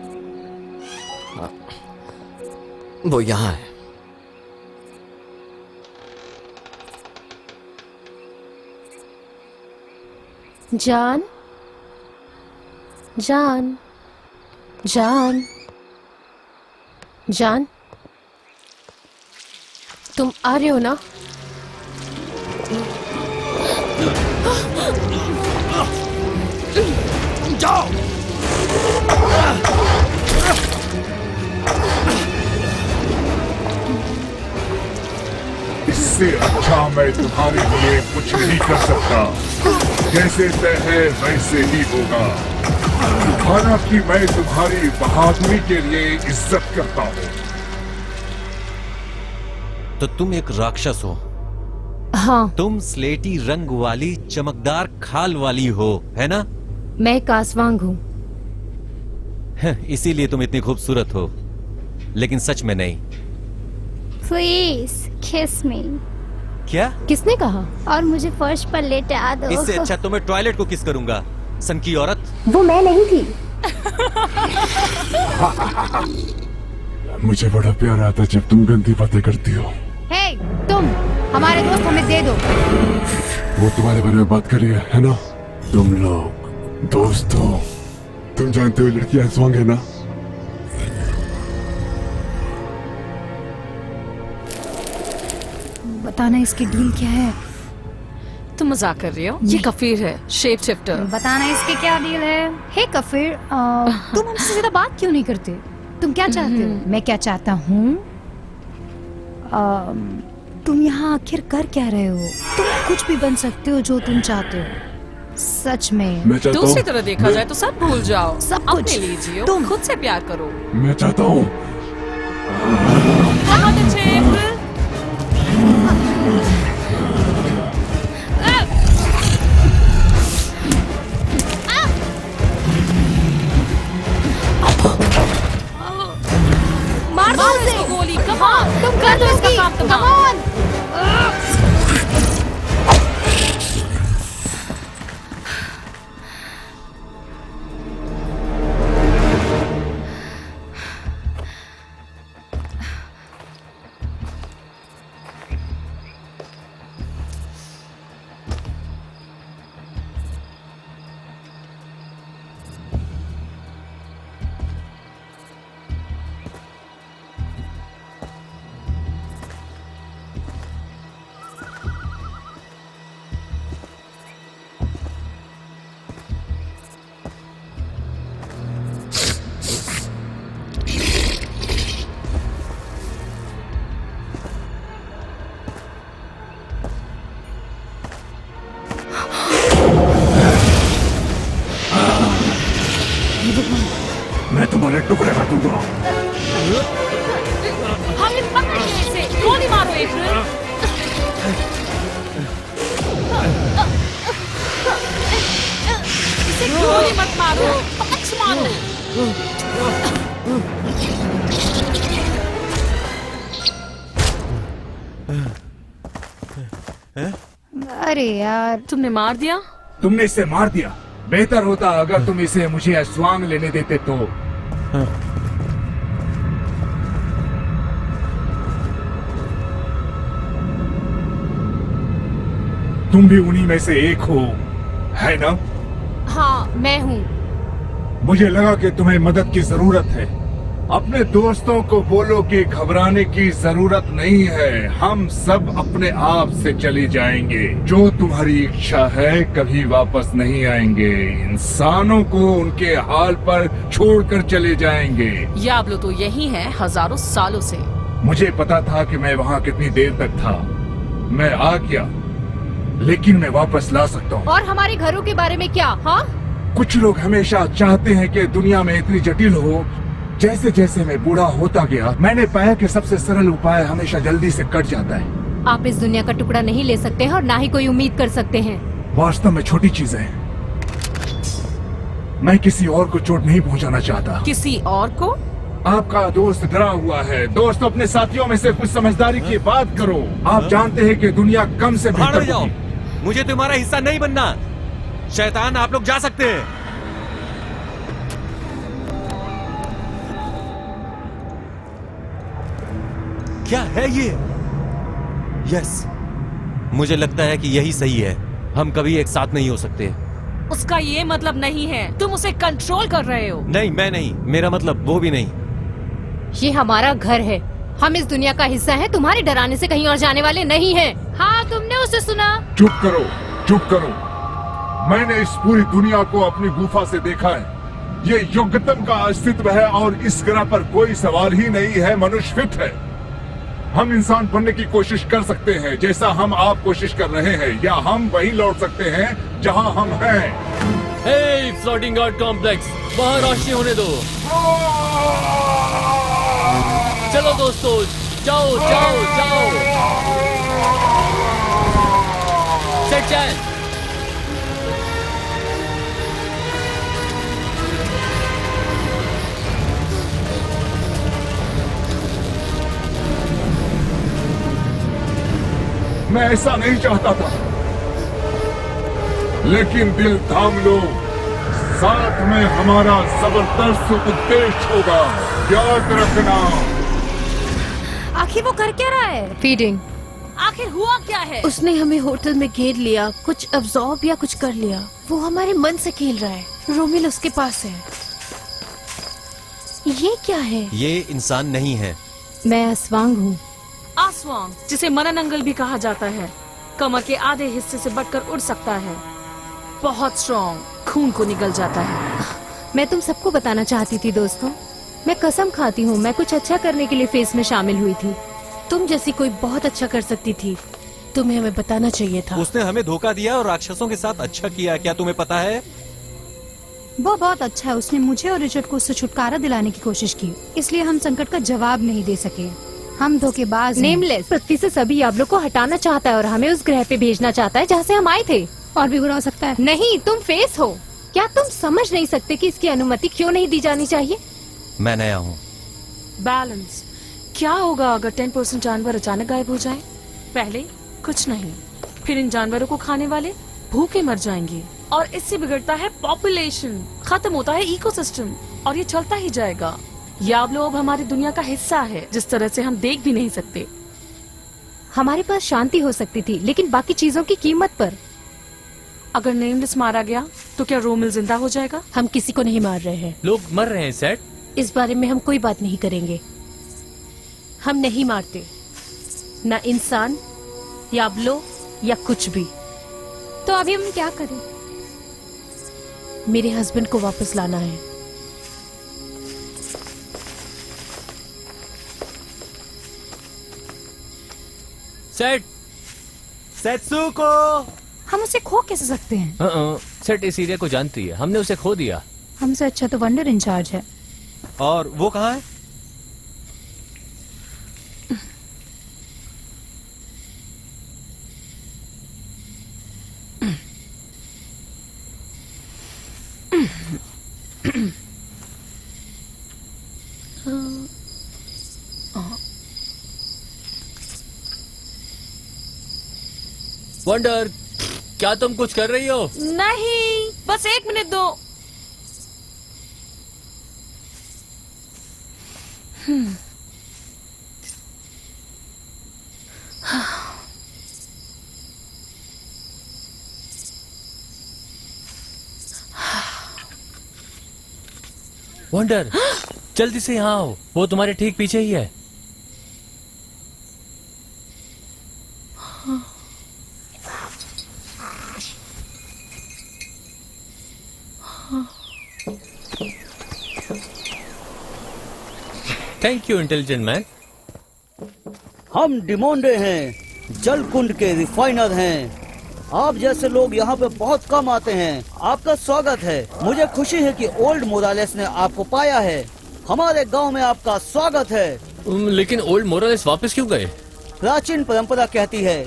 वो यहाँ है। जान, जान, जान, जान, तुम आ रहे हो ना? जाओ। इससे अच्छा मैं तुम्हारे लिए कुछ नहीं कर सकता। जैसे तय है वैसे ही होगा। हालांकि मैं तुम्हारी बहादुरी के लिए इज्जत करता हूँ। तो तुम एक राक्षस हो? हाँ, तुम स्लेटी रंग वाली चमकदार खाल वाली हो, है ना? मैं कासवांग हूँ। इसीलिए तुम इतनी खूबसूरत हो, लेकिन सच में नहीं। प्लीज किस मी। क्या? किसने कहा? और मुझे फर्श पर लेटा दो। इससे अच्छा तो मैं टॉयलेट को किस करूंगा, सन की औरत। वो मैं नहीं थी। मुझे बड़ा प्यार आता जब तुम गंदी बातें करती हो। हे, तुम हमारे दोस्त हमें दे दो। वो तुम्हारे बारे में बात कर रही है ना? तुम लोग दोस्त हो। तुम जानते हो लड़कियां स्वांग है ना? बताना इसकी डील क्या है। तुम मजाक कर रही हो? ये कफीर है, शेप शिफ्टर। बताना इसकी क्या डील है। हे कफीर, तुम हमसे ज्यादा बात क्यों नहीं करते? तुम क्या चाहते हो? मैं क्या चाहता हूँ? तुम यहाँ आखिर कर क्या रहे हो? तुम कुछ भी बन सकते हो जो तुम चाहते हो। सच में। मैं चाहता दूसरी हूँ। तरह देखा जाए तो सब भूल जाओ, सब अपने कुछ। लिए जियो, तुम। खुद से प्यार करो। मैं चाहता हूँ। बहुत अच्छे अप्रैल। मार दो इसको गोली। कम ऑन, तुम कर दो इसका काम। Come on. मैं तुम्हारे टुकड़े कर दूंगा। हमें पकड़िए इसे। गोली मारो अप्रैल। इसे गोली मत मारो, पकड़ मारो। अरे यार, तुमने मार दिया। तुमने इसे मार दिया। बेहतर होता अगर तुम इसे मुझे अस्वांग लेने देते तो। तुम भी उन्हीं में से एक हो, है ना? हाँ, मैं हूँ। मुझे लगा कि तुम्हें मदद की जरूरत है। अपने दोस्तों को बोलो कि घबराने की जरूरत नहीं है, हम सब अपने आप से चले जाएंगे। जो तुम्हारी इच्छा है कभी वापस नहीं आएंगे। इंसानों को उनके हाल पर छोड़कर चले जाएंगे। याब्लो तो यही है हजारों सालों से। मुझे पता था कि मैं वहाँ कितनी देर तक था। मैं आ गया, लेकिन मैं वापस ला सकता हूँ। और हमारे घरों के बारे में क्या? हाँ, कुछ लोग हमेशा चाहते हैं कि दुनिया में इतनी जटिल हो। जैसे जैसे मैं बूढ़ा होता गया, मैंने पाया कि सबसे सरल उपाय हमेशा जल्दी से कट जाता है। आप इस दुनिया का टुकड़ा नहीं ले सकते हैं और ना ही कोई उम्मीद कर सकते हैं। वास्तव में छोटी चीजें हैं। मैं किसी और को चोट नहीं पहुंचाना चाहता। किसी और को? आपका दोस्त डरा हुआ है। दोस्त, अपने साथियों में से कुछ समझदारी की बात करो। आप जानते हैं कि दुनिया कम से भाड़ बेहतर में जाओ, होगी। मुझे तुम्हारा हिस्सा नहीं बनना। शैतान, आप लोग जा सकते हैं। क्या है ये? यस, मुझे लगता है कि यही सही है। हम कभी एक साथ नहीं हो सकते। उसका ये मतलब नहीं है तुम उसे कंट्रोल कर रहे हो। नहीं, मैं नहीं, मेरा मतलब वो भी नहीं। ये हमारा घर है, हम इस दुनिया का हिस्सा हैं। तुम्हारे डराने से कहीं और जाने वाले नहीं हैं। हाँ, तुमने उसे सुना। चुप करो, चुप करो। मैंने इस पूरी दुनिया को अपनी गुफा से देखा है। ये युगतम का अस्तित्व है और इस ग्रह पर कोई सवाल ही नहीं है। मनुष्य फिट है। हम इंसान बनने की कोशिश कर सकते हैं, जैसा हम आप कोशिश कर रहे हैं, या हम वहीं लौट सकते हैं जहां हम हैं। हे फ्लोटिंग गॉड कॉम्प्लेक्स, वहाँ रोशनी होने दो। चलो दोस्तों, जाओ जाओ जाओ। सेट चैन, मैं ऐसा नहीं चाहता था, लेकिन दिल थाम लो। साथ में हमारा जबरदस्त उद्देश्य होगा, याद रखना। आखिर वो कर क्या रहा है? फीडिंग। आखिर हुआ क्या है? उसने हमें होटल में घेर लिया, कुछ अब्सॉर्ब या कुछ कर लिया। वो हमारे मन से खेल रहा है। रोमिल उसके पास है। ये क्या है? ये इंसान नहीं है। मैं अस्वांग हूँ। आसवांग, जिसे मननंगल भी कहा जाता है, कमर के आधे हिस्से से बढ़कर उड़ सकता है। बहुत स्ट्रॉन्ग, खून को निगल जाता है। मैं तुम सबको बताना चाहती थी दोस्तों, मैं कसम खाती हूँ मैं कुछ अच्छा करने के लिए फेस में शामिल हुई थी। तुम जैसी कोई बहुत अच्छा कर सकती थी। तुम्हें हमें बताना चाहिए था। उसने हमें धोखा दिया और राक्षसों के साथ अच्छा किया। क्या तुम्हें पता है? वो बहुत अच्छा है। उसने मुझे और रिचर्ड को उससे छुटकारा दिलाने की कोशिश की, इसलिए हम संकट का जवाब नहीं दे सके। हम धोखेबाज हैं। नेमलेस पृथ्वी से सभी याबलों को हटाना चाहता है और हमें उस ग्रह पे भेजना चाहता है जहाँ से हम आए थे। और भी बुरा हो सकता है। नहीं, तुम फेस हो। क्या तुम समझ नहीं सकते कि इसकी अनुमति क्यों नहीं दी जानी चाहिए? मैं नया हूँ। बैलेंस। क्या होगा अगर 10% जानवर अचानक गायब हो जाएं? पहले कुछ नहीं, फिर इन जानवरों को खाने वाले भूखे मर जाएंगे और इससे बिगड़ता है पॉपुलेशन, खत्म होता है इकोसिस्टम, और ये चलता ही जाएगा। याब्लो अब हमारी दुनिया का हिस्सा है, जिस तरह से हम देख भी नहीं सकते। हमारे पास शांति हो सकती थी, लेकिन बाकी चीजों की कीमत पर। अगर नेमलेस मारा गया तो क्या रोमिल जिंदा हो जाएगा? हम किसी को नहीं मार रहे हैं। लोग मर रहे हैं सेट। इस बारे में हम कोई बात नहीं करेंगे। हम नहीं मारते, ना इंसान, याब्लो या कुछ भी। तो अभी हम क्या करें? मेरे हस्बैंड को वापस लाना है। सेट, सेत्सुको! हम उसे खो कैसे सकते हैं? सेट इस एरिया को जानती है, हमने उसे खो दिया। हमसे अच्छा तो वंडर इंचार्ज है। और वो कहाँ है? वंडर, क्या तुम कुछ कर रही हो? नहीं, बस 1 मिनट दो। वंडर, जल्दी से यहाँ आओ, वो तुम्हारे ठीक पीछे ही है। Thank you intelligent man. हम डिमोंडे हैं, जल कुंड के रिफाइनर हैं। आप जैसे लोग यहाँ पे बहुत कम आते हैं। आपका स्वागत है। मुझे खुशी है कि ओल्ड मोरालेस ने आपको पाया है। हमारे गांव में आपका स्वागत है। लेकिन ओल्ड मोरालेस वापस क्यों गए? प्राचीन परंपरा कहती है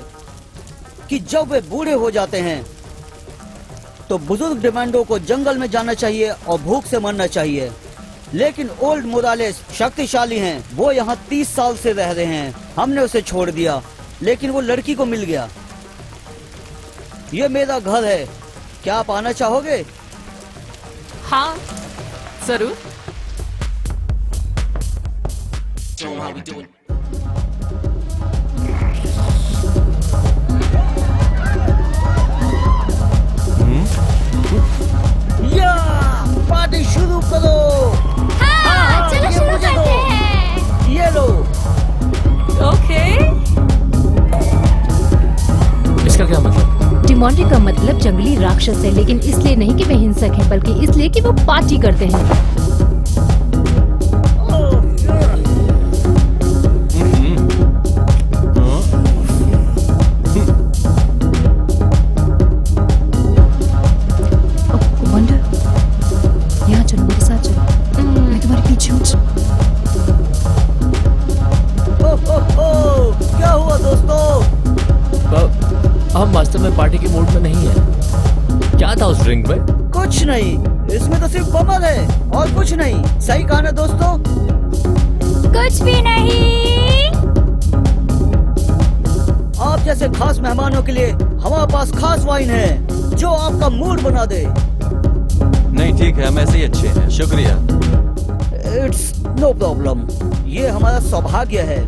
कि जब वे बूढ़े हो जाते हैं तो बुजुर्ग डिमांडो को जंगल में जाना चाहिए और भूख से मरना चाहिए। लेकिन ओल्ड मोरालेस शक्तिशाली हैं। वो यहाँ 30 साल से रह रहे हैं। हमने उसे छोड़ दिया, लेकिन वो लड़की को मिल गया। ये मेरा घर है। क्या आप आना चाहोगे? हाँ, जरूर। या पार्टी शुरू करो। हाँ, चलो ये शुरू मुझे करते दो। हैं। ये लो। ओके। इसका क्या मतलब? डिमोंडे का मतलब जंगली राक्षस है, लेकिन इसलिए नहीं कि वे हिंसक हैं, बल्कि इसलिए कि वो पार्टी करते हैं। यहाँ चलो, मेरे साथ चलो। मैं तुम्हारे पीछे हूँ। क्या हुआ दोस्तों? हम वास्तव में पार्टी के मूड में नहीं है। क्या था उस ड्रिंक में? कुछ नहीं, इसमें तो सिर्फ बमल है और कुछ नहीं। सही कहा ना दोस्तों? कुछ भी नहीं। आप जैसे खास मेहमानों के लिए हमारे पास खास वाइन है जो आपका मूड बना दे। नहीं ठीक है, हम ऐसे ही अच्छे हैं, शुक्रिया। It's no problem. ये हमारा सौभाग्य है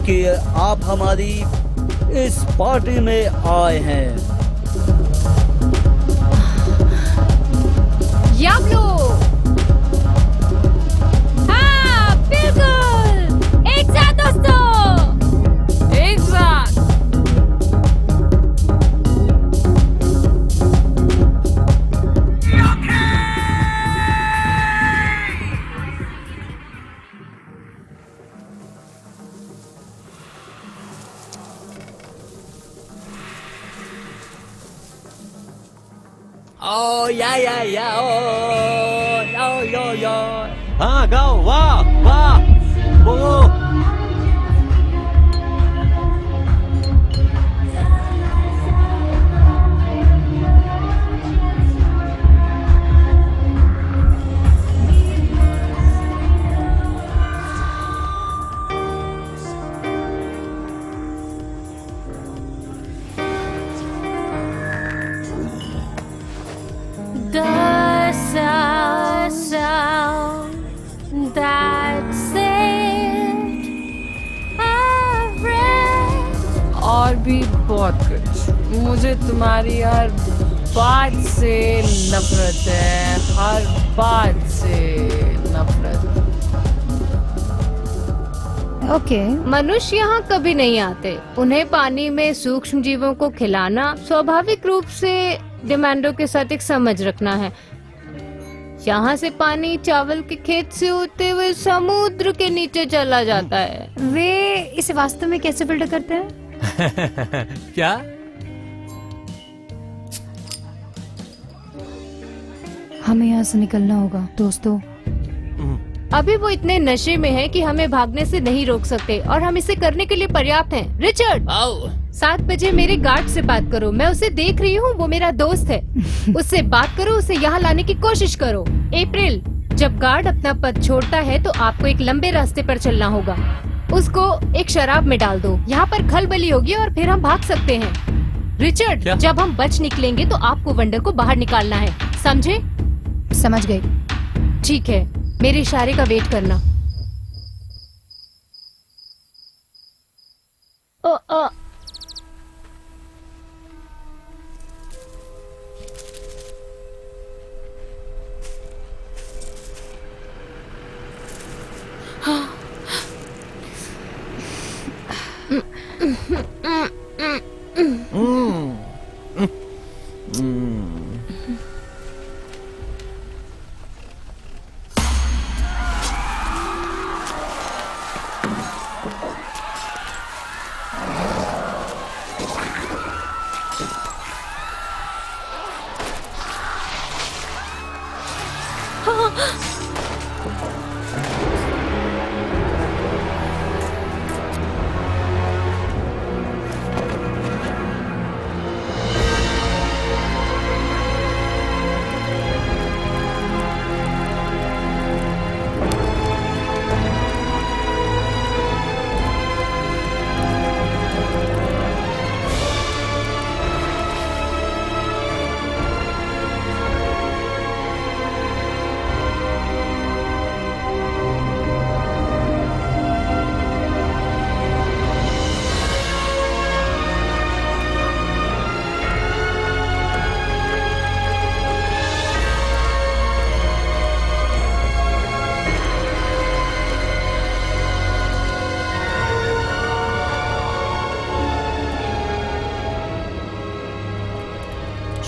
कि आप हमारी इस पार्टी में आए हैं। याब्लो! हाँ, बिल्कुल। एक साथ दोस्तों। एक साथ। ओ या यो। हाँ गाओ, वाह वाह वो। The sound that said I've read. और भी बहुत कुछ। मुझे तुम्हारी हर बात से नफरत है, हर बात से नफरत। ओके। मनुष्य यहाँ कभी नहीं आते। उन्हें पानी में सूक्ष्म जीवों को खिलाना स्वाभाविक रूप से डिमांडो के साथ एक समझ रखना है। यहाँ से पानी चावल के खेत से होते हुए समुद्र के नीचे चला जाता है। वे इसे वास्तव में कैसे फिल्टर करते हैं? क्या? हमें यहाँ से निकलना होगा दोस्तों। अभी वो इतने नशे में है कि हमें भागने से नहीं रोक सकते, और हम इसे करने के लिए पर्याप्त हैं। रिचर्ड, आओ। 7 बजे मेरे गार्ड से बात करो। मैं उसे देख रही हूँ, वो मेरा दोस्त है। उससे बात करो, उसे यहाँ लाने की कोशिश करो। अप्रैल, जब गार्ड अपना पद छोड़ता है तो आपको एक लंबे रास्ते पर चलना होगा। उसको एक शराब में डाल दो। यहाँ पर खलबली होगी और फिर हम भाग सकते हैं। रिचर्ड, क्या? जब हम बच निकलेंगे तो आपको वंडर को बाहर निकालना है, समझे? समझ गई। ठीक है, मेरे इशारे का वेट करना।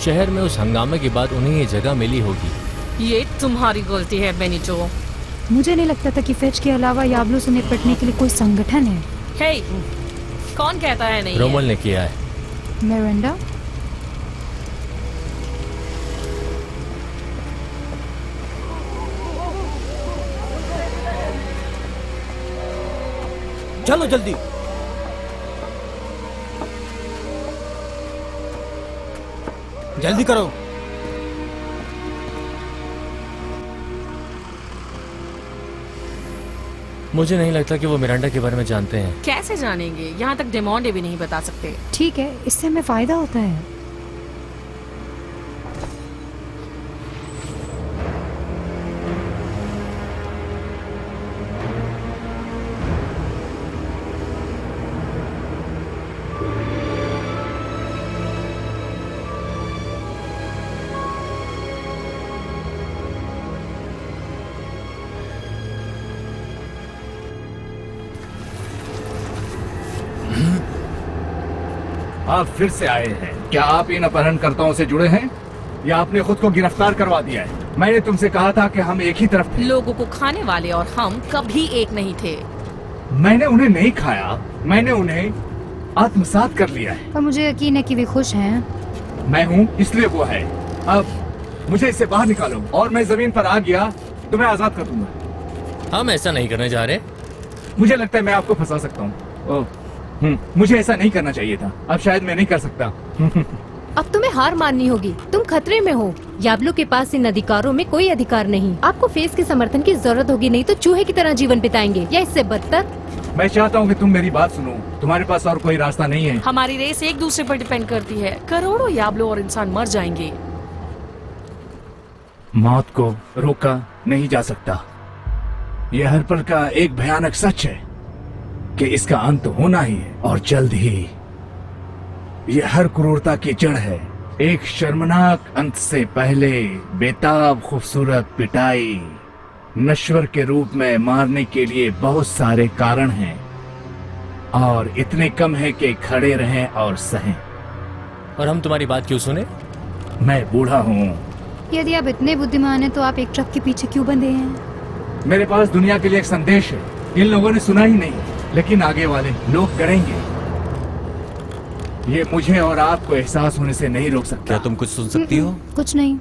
शहर में उस हंगामे के बाद उन्हें ये जगह मिली होगी। ये तुम्हारी गलती है बेनिटो। मुझे नहीं लगता था कि फेच के अलावा याब्लो से निपटने के लिए कोई संगठन है। हे, कौन कहता है नहीं रोमल ने किया है। मिरांडा, चलो जल्दी। जल्दी करो। मुझे नहीं लगता कि वो मिरांडा के बारे में जानते हैं। कैसे जानेंगे? यहाँ तक डेमोंडे भी नहीं बता सकते। ठीक है, इससे हमें फायदा होता है। आप फिर से आए हैं। क्या आप इन अपहरणकर्ताओं से जुड़े हैं या आपने खुद को गिरफ्तार करवा दिया है? मैंने तुमसे कहा था कि हम एक ही तरफ थे। लोगों को खाने वाले और हम कभी एक नहीं थे। मैंने उन्हें नहीं खाया, मैंने उन्हें आत्मसात कर लिया है। पर मुझे यकीन है कि वे खुश हैं। मैं हूँ इसलिए वो है। अब मुझे इससे बाहर निकालो और मैं जमीन पर आ गया तो मैं आजाद कर दूंगा। हम ऐसा नहीं करने जा रहे। मुझे लगता है मैं आपको फंसा सकता हूँ। मुझे ऐसा नहीं करना चाहिए था। अब शायद मैं नहीं कर सकता। अब तुम्हें हार माननी होगी। तुम खतरे में हो। याब्लो के पास इन अधिकारों में कोई अधिकार नहीं। आपको फेस के समर्थन की जरूरत होगी, नहीं तो चूहे की तरह जीवन बिताएंगे या इससे बदतर। मैं चाहता हूँ कि तुम मेरी बात सुनो। तुम्हारे पास और कोई रास्ता नहीं है। हमारी रेस एक दूसरे पर डिपेंड करती है। करोड़ों याब्लो और इंसान मर जाएंगे। मौत को रोका नहीं जा सकता। यह हर पल का एक भयानक सच है कि इसका अंत होना ही है और जल्द ही। यह हर क्रूरता की जड़ है। एक शर्मनाक अंत से पहले बेताब खूबसूरत पिटाई, नश्वर के रूप में मारने के लिए बहुत सारे कारण हैं और इतने कम है कि खड़े रहें और सहें। और हम तुम्हारी बात क्यों सुने? मैं बूढ़ा हूँ। यदि आप इतने बुद्धिमान हैं तो आप एक ट्रक के पीछे क्यों बंधे हैं? मेरे पास दुनिया के लिए एक संदेश है। इन लोगों ने सुना ही नहीं, लेकिन आगे वाले लोग करेंगे। ये मुझे और आपको एहसास होने से नहीं रोक सकता। क्या तुम कुछ सुन सकती हो? कुछ नहीं।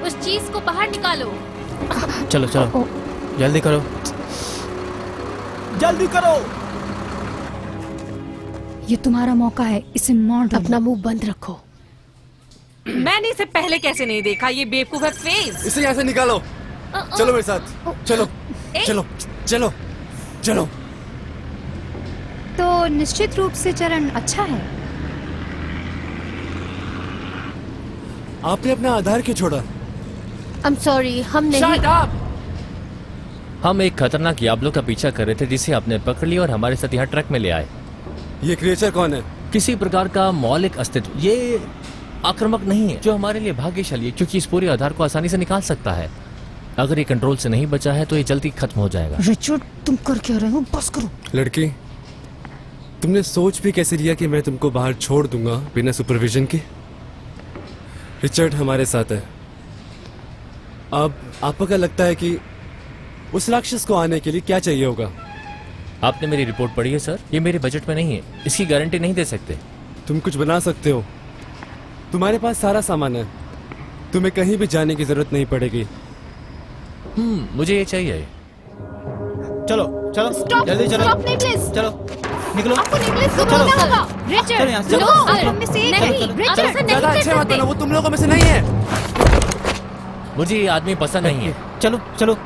उस चीज को बाहर निकालो। चलो चलो जल्दी करो। जल्दी करो। ये तुम्हारा मौका है, इसे मार डालो। अपना मुंह बंद रखो। मैंने इसे पहले कैसे नहीं देखा? ये बेवकूफ है फेस। इसे यहाँ से निकालो। चलो मेरे साथ। चलो चलो चलो चलो। तो निश्चित रूप से चरण अच्छा है। आपने अपना आधार क्यों छोड़ा? I'm sorry, हम नहीं। हम एक खतरनाक याब्लो का पीछा कर रहे थे जिसे आपने पकड़ लिया और हमारे साथ यहाँ ट्रक में ले आए। ये क्रिएचर कौन है? किसी प्रकार का मौलिक अस्तित्व। ये आक्रामक नहीं है, जो हमारे लिए भाग्यशाली है, क्योंकि इस पूरे आधार को आसानी से निकाल सकता है। अगर ये कंट्रोल से नहीं बचा है तो ये जल्दी खत्म हो जाएगा। रिचर्ड, तुम कर क्या रहे हो? बस करो। लड़की, तुमने सोच भी कैसे लिया कि मैं तुमको बाहर छोड़ दूंगा बिना सुपरविजन के? रिचर्ड हमारे साथ है। अब आपको क्या लगता है कि उस राक्षस को आने के लिए क्या चाहिए होगा? आपने मेरी रिपोर्ट पढ़ी है सर? ये मेरे बजट में नहीं है, इसकी गारंटी नहीं दे सकते। तुम कुछ बना सकते हो, तुम्हारे पास सारा सामान है, तुम्हें कहीं भी जाने की जरूरत नहीं पड़ेगी। मुझे ये चाहिए। चलो चलो स्टॉप जल्दी चलो स्टॉप नेकलेस, चलो निकलो। आपको नेकलेस को चलो। बोलना होगा। चलो रिचर्ड, यहाँ से, नो, चलो। तुम में से एक नहीं, है। आप ऐसा नहीं ज्यादा कर अच्छे मत सकते। बनो, वो तुम लोगों में से नहीं है। मुझे ये आदमी पसंद नहीं है। चलो चलो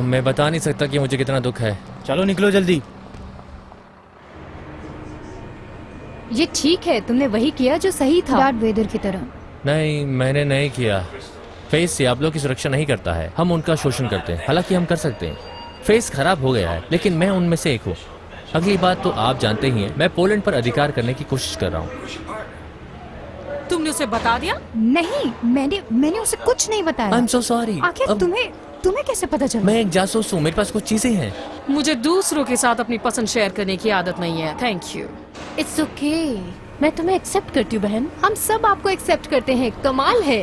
मैं बता नहीं सकता कि मुझे कितना दुख है। चलो निकलो जल्दी। ये ठीक है, तुमने वही किया जो सही था। डार्थ वेदर की तरह। नहीं, मैंने नहीं किया। फेस सियाबलों की सुरक्षा नहीं करता है, हम उनका शोषण करते हैं। हालांकि हम कर सकते हैं। फेस खराब हो गया है, लेकिन मैं उनमें से एक हूँ। अगली बात तो आप जानते ही हैं, मैं पोलैंड पर अधिकार करने की कोशिश कर रहा हूँ। तुमने उसे बता दिया? नहीं, मैंने उसे कुछ नहीं बताया। I am so sorry. आखिर तुम्हें कैसे पता चला? मैं एक जासूस हूँ, मेरे पास कुछ चीजें हैं। मुझे दूसरों के साथ अपनी पसंद शेयर करने की आदत नहीं है। Thank you. इट्स ओके, मैं तुम्हें एक्सेप्ट करती हूँ बहन। हम सब आपको एक्सेप्ट करते हैं, कमाल है।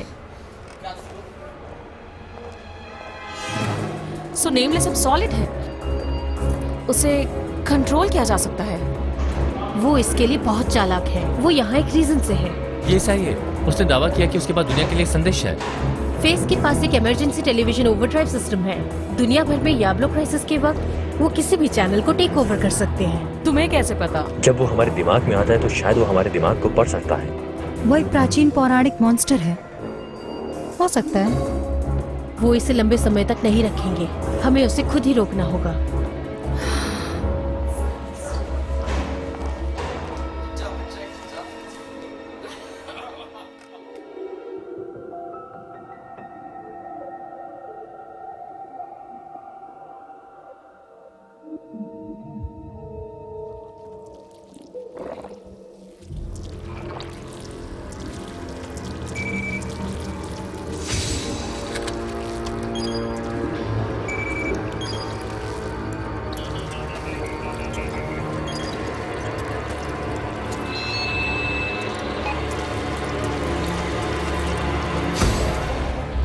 सो नेमलेस अब सॉलिड है, उसे कंट्रोल किया जा सकता है। वो इसके लिए बहुत चालाक है। वो यहाँ एक रीजन से है। ये सही है। उसने दावा किया कि उसके पास दुनिया के लिए एक संदेश है। फेस के पास एक इमरजेंसी टेलीविजन ओवरड्राइव सिस्टम है। दुनिया भर में याब्लो क्राइसिस के वक्त वो किसी भी चैनल को टेक ओवर कर सकते हैं। तुम्हें कैसे पता? जब वो हमारे दिमाग में आता है तो शायद वो हमारे दिमाग को पढ़ सकता है। वो एक प्राचीन पौराणिक मॉन्स्टर है, हो सकता है। वो इसे लंबे समय तक नहीं रखेंगे, हमें उसे खुद ही रोकना होगा।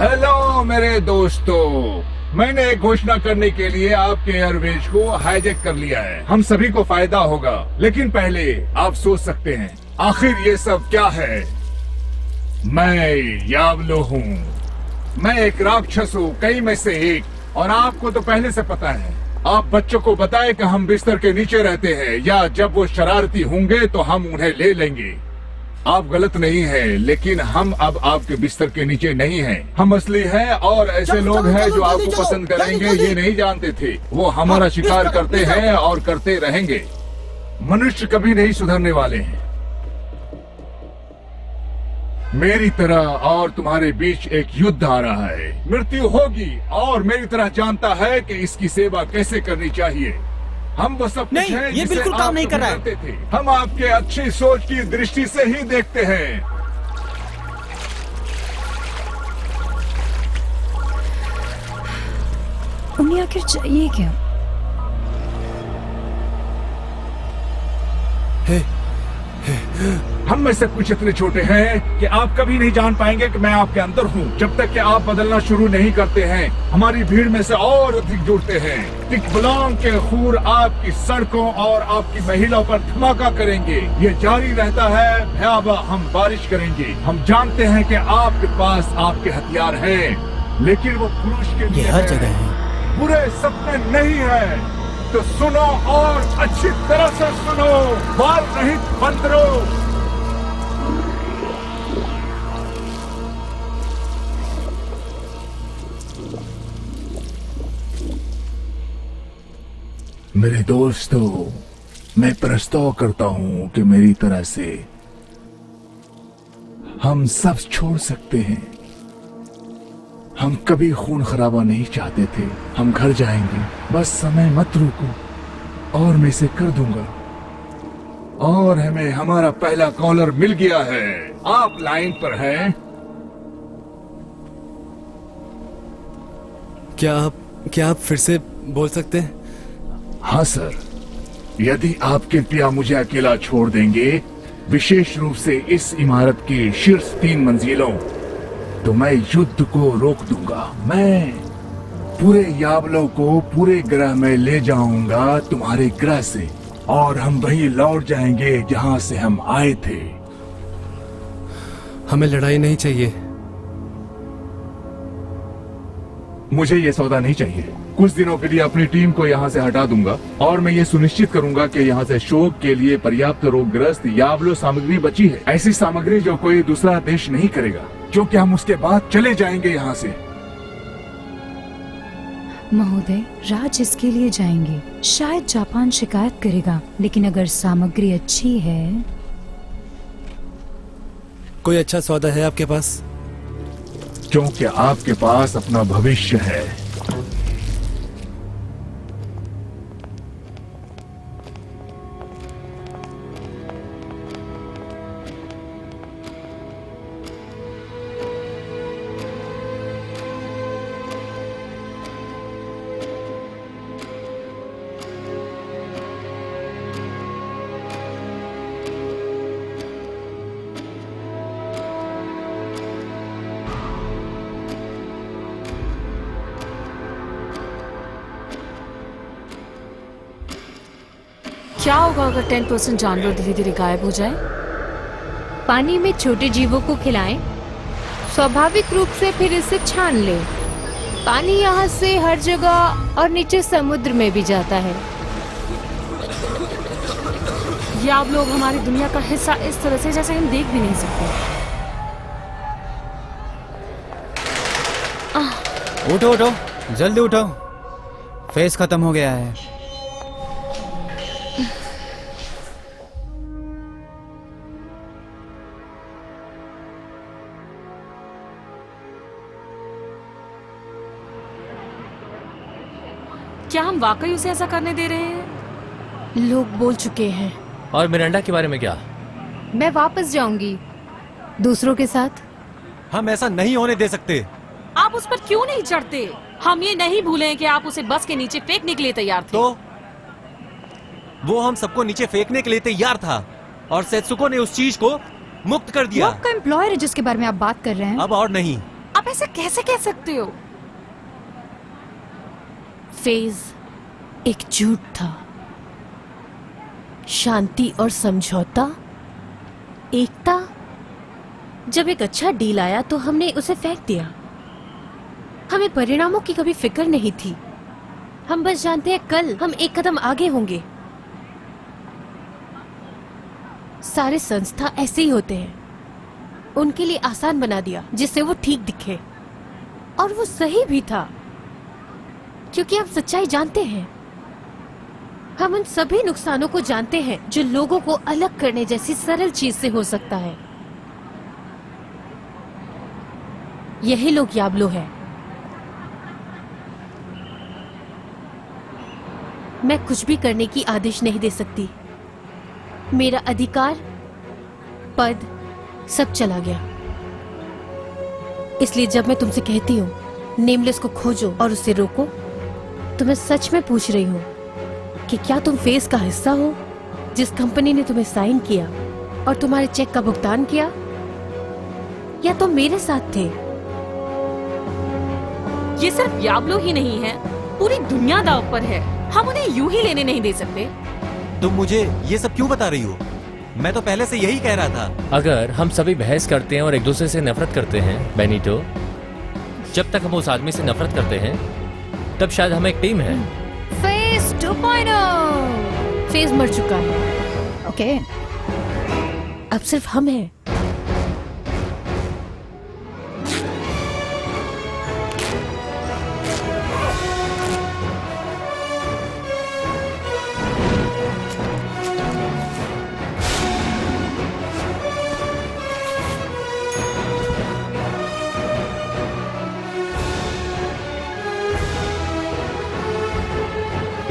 हेलो मेरे दोस्तों, मैंने एक घोषणा करने के लिए आपके एयरवेज को हाईजैक कर लिया है। हम सभी को फायदा होगा, लेकिन पहले आप सोच सकते हैं आखिर ये सब क्या है। मैं याब्लो हूँ, मैं एक राक्षस हूँ, कई में से एक, और आपको तो पहले से पता है। आप बच्चों को बताएं कि हम बिस्तर के नीचे रहते हैं, या जब वो शरारती होंगे तो हम उन्हें ले लेंगे। आप गलत नहीं हैं, लेकिन हम अब आपके बिस्तर के नीचे नहीं हैं। हम असली हैं, और ऐसे लोग हैं जो आपको पसंद करेंगे, ये नहीं जानते थे। वो हमारा शिकार करते हैं और करते रहेंगे। मनुष्य कभी नहीं सुधरने वाले हैं। मेरी तरह और तुम्हारे बीच एक युद्ध आ रहा है। मृत्यु होगी, और मेरी तरह जानता है कि इसकी सेवा कैसे करनी चाहिए। हम वो सब नहीं, कुछ हैं ये जिसे बिल्कुल काम आप नहीं कर रहा है। करते थे। हम आपके अच्छी सोच की दृष्टि से ही देखते हैं। उन्हें आखिर चाहिए क्या? हम में से कुछ इतने छोटे हैं कि आप कभी नहीं जान पाएंगे कि मैं आपके अंदर हूँ, जब तक कि आप बदलना शुरू नहीं करते हैं। हमारी भीड़ में से और अधिक जुड़ते हैं। टिकबलोंग के खूर आपकी सड़कों और आपकी महिलाओं पर धमाका करेंगे। ये जारी रहता है। भयावह हम बारिश करेंगे। हम जानते हैं कि आपके पास आपके हथियार हैं, लेकिन वो पुरुष के लिए ये हर जगह है। बुरे सपने नहीं है। तो सुनो, और अच्छी तरह से सुनो, बाल रहित बंदरों। मेरे दोस्तों, मैं प्रस्ताव करता हूं कि मेरी तरह से हम सब छोड़ सकते हैं। हम कभी खून खराबा नहीं चाहते थे। हम घर जाएंगे, बस समय मत रुको, और मैं इसे कर दूंगा। और हमें हमारा पहला कॉलर मिल गया है। आप लाइन पर हैं? क्या आप फिर से बोल सकते हैं? हाँ सर, यदि आप कृपया मुझे अकेला छोड़ देंगे, विशेष रूप से इस इमारत की शीर्ष 3 मंजिलों, तो मैं युद्ध को रोक दूंगा। मैं पूरे याबलो को पूरे ग्रह में ले जाऊंगा, तुम्हारे ग्रह से, और हम वहीं लौट जाएंगे जहां से हम आए थे। हमें लड़ाई नहीं चाहिए। मुझे ये सौदा नहीं चाहिए। कुछ दिनों के लिए अपनी टीम को यहाँ से हटा दूंगा और मैं ये सुनिश्चित करूंगा कि यहाँ से शोक के लिए पर्याप्त रोगग्रस्त यावलो सामग्री बची है, ऐसी सामग्री जो कोई दूसरा देश नहीं करेगा, क्योंकि हम उसके बाद चले जाएंगे यहाँ से। महोदय, राज इसके लिए जाएंगे। शायद जापान शिकायत करेगा, लेकिन अगर सामग्री अच्छी है। कोई अच्छा सौदा है आपके पास? क्योंकि आपके पास अपना भविष्य है। क्या होगा अगर 10% जानवर धीरे धीरे गायब हो जाए? पानी में छोटे जीवों को खिलाएं, स्वाभाविक रूप से फिर इसे छान लें। पानी यहाँ से हर जगह और नीचे समुद्र में भी जाता है। ये आप लोग हमारी दुनिया का हिस्सा इस तरह से जैसे हम देख भी नहीं सकते। उठो उठो, जल्दी उठो, फेस खत्म हो गया है। क्या हम वाकई उसे ऐसा करने दे रहे हैं? लोग बोल चुके हैं। और मिरांडा के बारे में क्या? मैं वापस जाऊंगी दूसरों के साथ। हम ऐसा नहीं होने दे सकते। आप उस पर क्यों नहीं चढ़ते? हम ये नहीं भूले कि आप उसे बस के नीचे फेंकने के लिए तैयार थे। तो वो हम सबको नीचे फेंकने के लिए तैयार था और सेत्सुको ने उस चीज को मुक्त कर वो दिया। आपका एम्प्लॉयर है जिसके बारे में आप बात कर रहे हैं। अब और नहीं। आप ऐसे कैसे कह सकते हो? फेज एक झूठ था। शांति और समझौता, एकता। जब एक अच्छा डील आया तो हमने उसे फेंक दिया। हमें परिणामों की कभी फिक्र नहीं थी। हम बस जानते हैं कल हम एक कदम आगे होंगे। सारे संस्था ऐसे ही होते हैं। उनके लिए आसान बना दिया जिससे वो ठीक दिखे, और वो सही भी था, क्योंकि हम सच्चाई जानते हैं। हम उन सभी नुकसानों को जानते हैं जो लोगों को अलग करने जैसी सरल चीज से हो सकता है। यही लोग याबलो है। मैं कुछ भी करने की आदेश नहीं दे सकती। मेरा अधिकार, पद, सब चला गया। इसलिए जब मैं तुमसे कहती हूँ नेमलेस को खोजो और उसे रोको, तो मैं सच में पूछ रही हूँ कि क्या तुम फेस का हिस्सा हो, जिस कंपनी ने तुम्हें साइन किया और तुम्हारे चेक का भुगतान किया, या तुम मेरे साथ थे? ये सिर्फ याबलो ही नहीं है, पूरी दुनिया दांव पर है। हम उन्हें यूं ही लेने नहीं दे सकते। तुम मुझे ये सब क्यों बता रही हो? मैं तो पहले से यही कह रहा था। अगर हम सभी बहस करते हैं और एक दूसरे से नफरत करते हैं बेनिटो, जब तक हम उस आदमी से नफरत करते हैं तब शायद हम एक टीम है। फेस 2.0। फेस मर चुका है। ओके, अब सिर्फ हम हैं।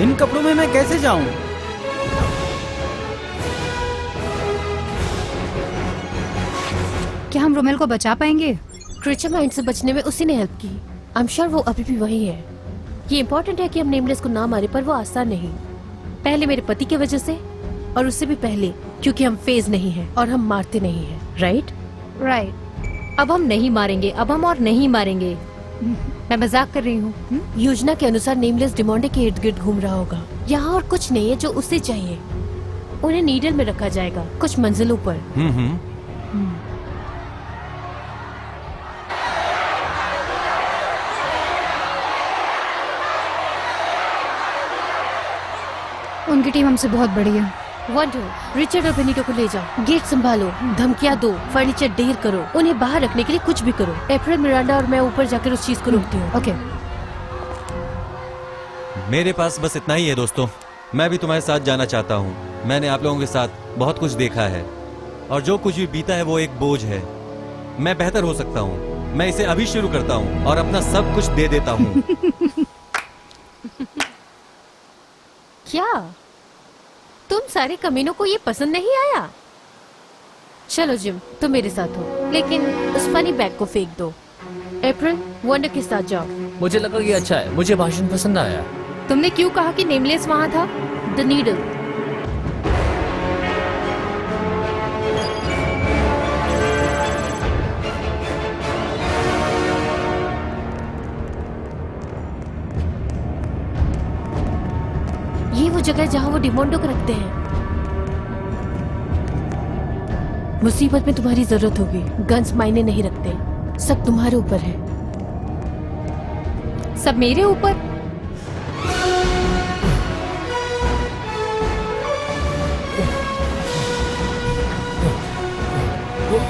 इन कपड़ों में मैं कैसे जाऊं? क्या हम रोमेल को बचा पाएंगे? क्रीचर माइंड से बचने में उसी ने हेल्प की। आई एम श्योर वो अभी भी वही है। ये इम्पोर्टेंट है कि हम नेमलेस को ना मारे, पर वो आसान नहीं। पहले मेरे पति की वजह से, और उससे भी पहले क्योंकि हम फेज नहीं है और हम मारते नहीं है। Right right. अब हम नहीं मारेंगे, अब हम और नहीं मारेंगे। मैं मजाक कर रही हूँ। योजना के अनुसार नेमलेस डिमोंडे के इर्द गिर्द घूम रहा होगा। यहाँ और कुछ नहीं है जो उसे चाहिए। उन्हें नीडल में रखा जाएगा कुछ मंजिलों पर। उनकी टीम हमसे बहुत बड़ी है। वंडर, रिचर्ड और बेनिटो को ले जाओ। गेट संभालो, धमकियां दो, फर्नीचर ढेर करो, उन्हें बाहर रखने के लिए कुछ भी करो। अप्रैल, मिरांडा और मैं ऊपर जाकर उस चीज को रोकती हूँ। ओके। मेरे पास बस इतना ही है दोस्तों। मैं भी तुम्हारे साथ जाना चाहता हूँ। मैंने आप लोगों के साथ बहुत कुछ देखा है और जो कुछ भी बीता है वो एक बोझ है। मैं बेहतर हो सकता हूँ। मैं इसे अभी शुरू करता हूँ और अपना सब कुछ दे देता हूँ। क्या तुम सारे कमीनों को ये पसंद नहीं आया? चलो जिम, तुम मेरे साथ हो, लेकिन उस फनी बैग को फेंक दो। अप्रैल, वंडर के साथ जाओ। मुझे लगा ये अच्छा है, मुझे भाषण पसंद आया। तुमने क्यों कहा कि नेमलेस वहाँ था? The needle. ये वो जगह है जहाँ वो डिमोंडो को रखते हैं। मुसीबत में तुम्हारी जरूरत होगी। गन्स मायने नहीं रखते, सब तुम्हारे ऊपर है। सब मेरे ऊपर?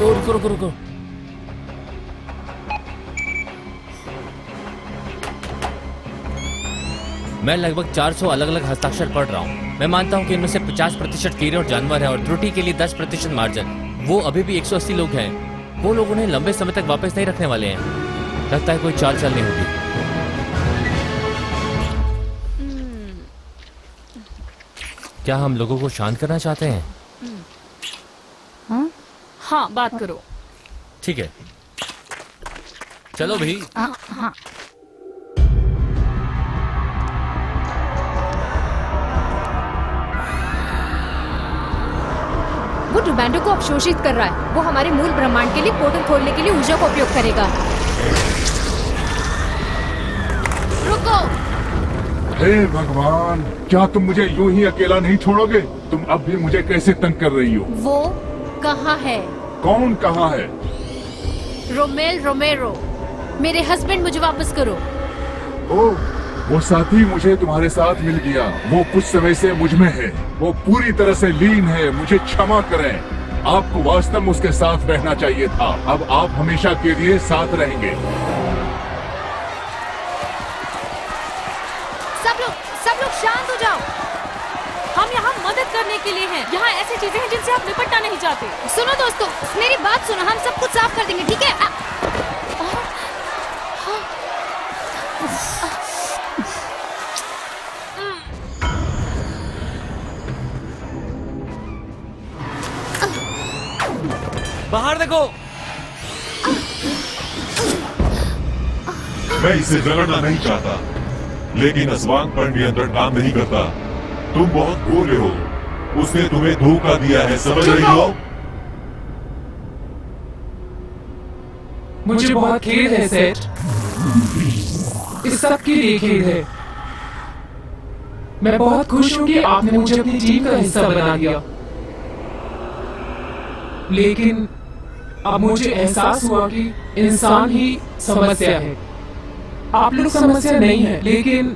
रुको रुको रुको। मैं लगभग 400 अलग अलग हस्ताक्षर पढ़ रहा हूँ। मैं मानता हूँ कि इनमें से 50% कीड़े और जानवर हैं और त्रुटि के लिए 10% मार्जिन। वो अभी भी 180 लोग हैं। वो लोग उन्हें लंबे समय तक वापस नहीं रखने वाले हैं। लगता है कोई चाल चलनी होगी। क्या हम लोगों को शांत करना चाहते हैं? हाँ, बात करो। ठीक है, चलो भी। हाँ। वो डिमांडो को अवशोषित कर रहा है। वो हमारे मूल ब्रह्मांड के लिए पोर्टल खोलने के लिए ऊर्जा का उपयोग करेगा। रुको। हे भगवान, क्या तुम मुझे यूं ही अकेला नहीं छोड़ोगे? तुम अब भी मुझे कैसे तंग कर रही हो? वो कहाँ है? कौन कहाँ है? रोमेल रोमेरो, मेरे हस्बैंड, मुझे वापस करो। ओह, वो साथी मुझे तुम्हारे साथ मिल गया। वो कुछ समय से मुझ में है। वो पूरी तरह से लीन है। मुझे क्षमा करें। आपको वास्तव में उसके साथ रहना चाहिए था। अब आप हमेशा के लिए साथ रहेंगे। सब लोग शांत हो जाओ। हम यहाँ मदद करने के लिए हैं। यहाँ ऐसी चीजें हैं जिनसे आप निपटना नहीं चाहते। सुनो दोस्तों, मेरी बात सुनो। हम सब कुछ साफ कर देंगे, ठीक है? बाहर देखो। मैं इसे रगड़ना नहीं चाहता, लेकिन अस्वांग पर नियंत्रण काम नहीं करता। तुम बहुत भोले हो। उसने तुम्हें धोखा दिया है, समझ रही हो? मुझे बहुत खेद है सेठ। इस सब के लिए खेद है। मैं बहुत खुश हूँ कि आपने मुझे अपनी टीम का हिस्सा बना दिया, लेकिन अब मुझे एहसास हुआ कि इंसान ही समस्या है। आप लोग समस्या नहीं है, लेकिन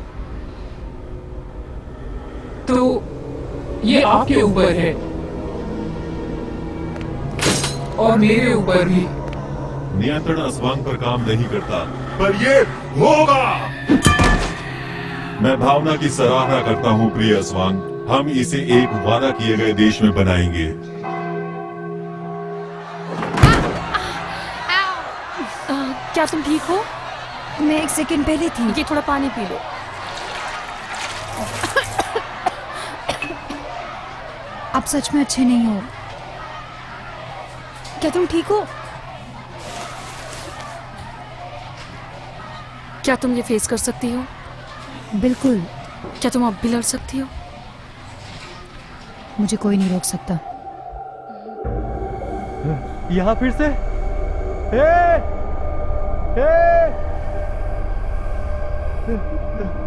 तो ये आपके ऊपर है और मेरे ऊपर भी। नियंत्रण अस्वांग पर काम नहीं करता, पर ये होगा। मैं भावना की सराहना करता हूँ प्रिय अस्वांग। हम इसे एक वादा किए गए देश में बनाएंगे। क्या तुम ठीक हो? मैं एक सेकंड पहले थी। ये थोड़ा पानी पी लो। आप सच में अच्छे नहीं हो। क्या तुम ठीक हो? क्या तुम ये फेस कर सकती हो? बिल्कुल। क्या तुम अब भी लड़ सकती हो? मुझे कोई नहीं रोक सकता। यहाँ फिर से ए! ए!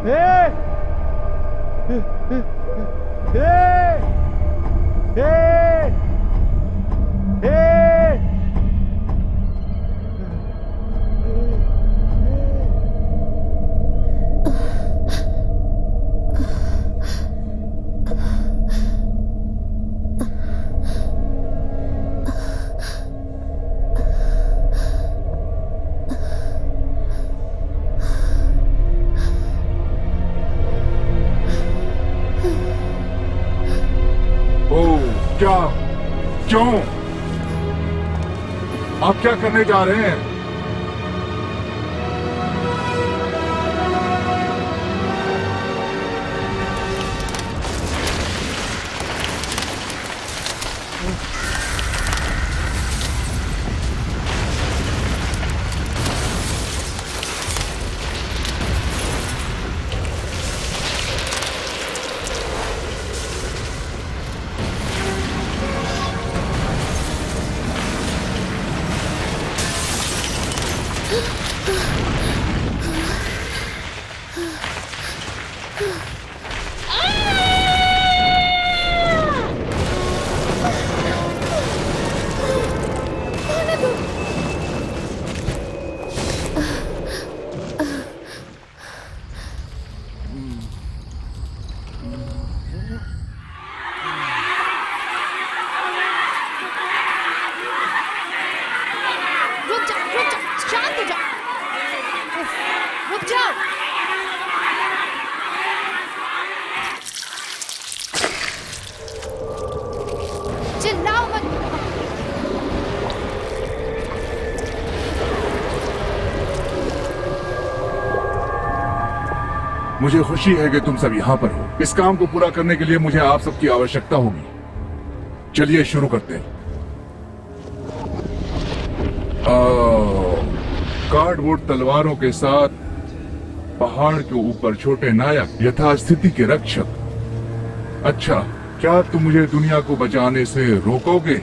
ए! ए! ए! क्या? क्यों? आप क्या करने जा रहे हैं? मुझे खुशी है कि तुम सब यहाँ पर हो। इस काम को पूरा करने के लिए मुझे आप सबकी आवश्यकता होगी। चलिए शुरू करते हैं। कार्डबोर्ड तलवारों के साथ पहाड़ के ऊपर छोटे नायक यथास्थिति के रक्षक। अच्छा, क्या तुम मुझे दुनिया को बचाने से रोकोगे?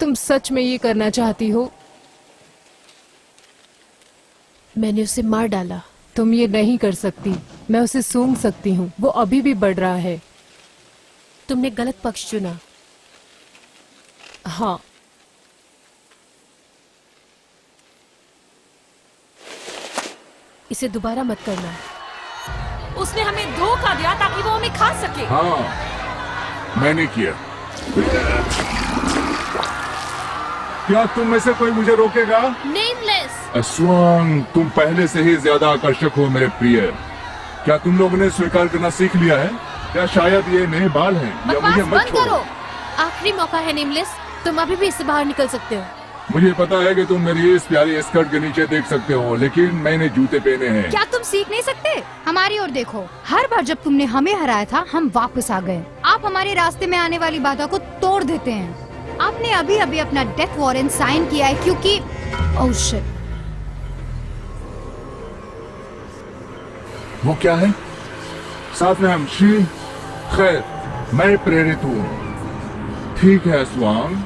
तुम सच में ये करना चाहती हो? मैंने उसे मार डाला। तुम ये नहीं कर सकती। मैं उसे सूंघ सकती हूँ। वो अभी भी बढ़ रहा है। तुमने गलत पक्ष चुना। हाँ, इसे दोबारा मत करना। उसने हमें धोखा दिया ताकि वो हमें खा सके। हाँ, मैंने किया। क्या तुम में से कोई मुझे रोकेगा? नेमलेस। अस्वांग, तुम पहले से ही ज्यादा आकर्षक हो मेरे प्रिय। क्या तुम लोगों ने स्वीकार करना सीख लिया है? या शायद ये नए बाल हैं? या मुझे मत बंद छोड़ो। करो। आखिरी मौका है नेमलेस। तुम अभी भी इससे बाहर निकल सकते हो। मुझे पता है कि तुम मेरी इस प्यारी स्कर्ट के नीचे देख सकते हो, लेकिन मैंने जूते पहने हैं। क्या तुम सीख नहीं सकते? हमारी ओर देखो। हर बार जब तुमने हमें हराया था, हम वापस आ गए। आप हमारे रास्ते में आने वाली बाधा को तोड़ देते हैं। आपने अभी अभी अपना डेथ वारंट साइन किया है क्योंकि ओह शिट। वो क्या है? साथ में हम शी। खैर, मैं प्रेरित हूँ। ठीक है अस्वांग,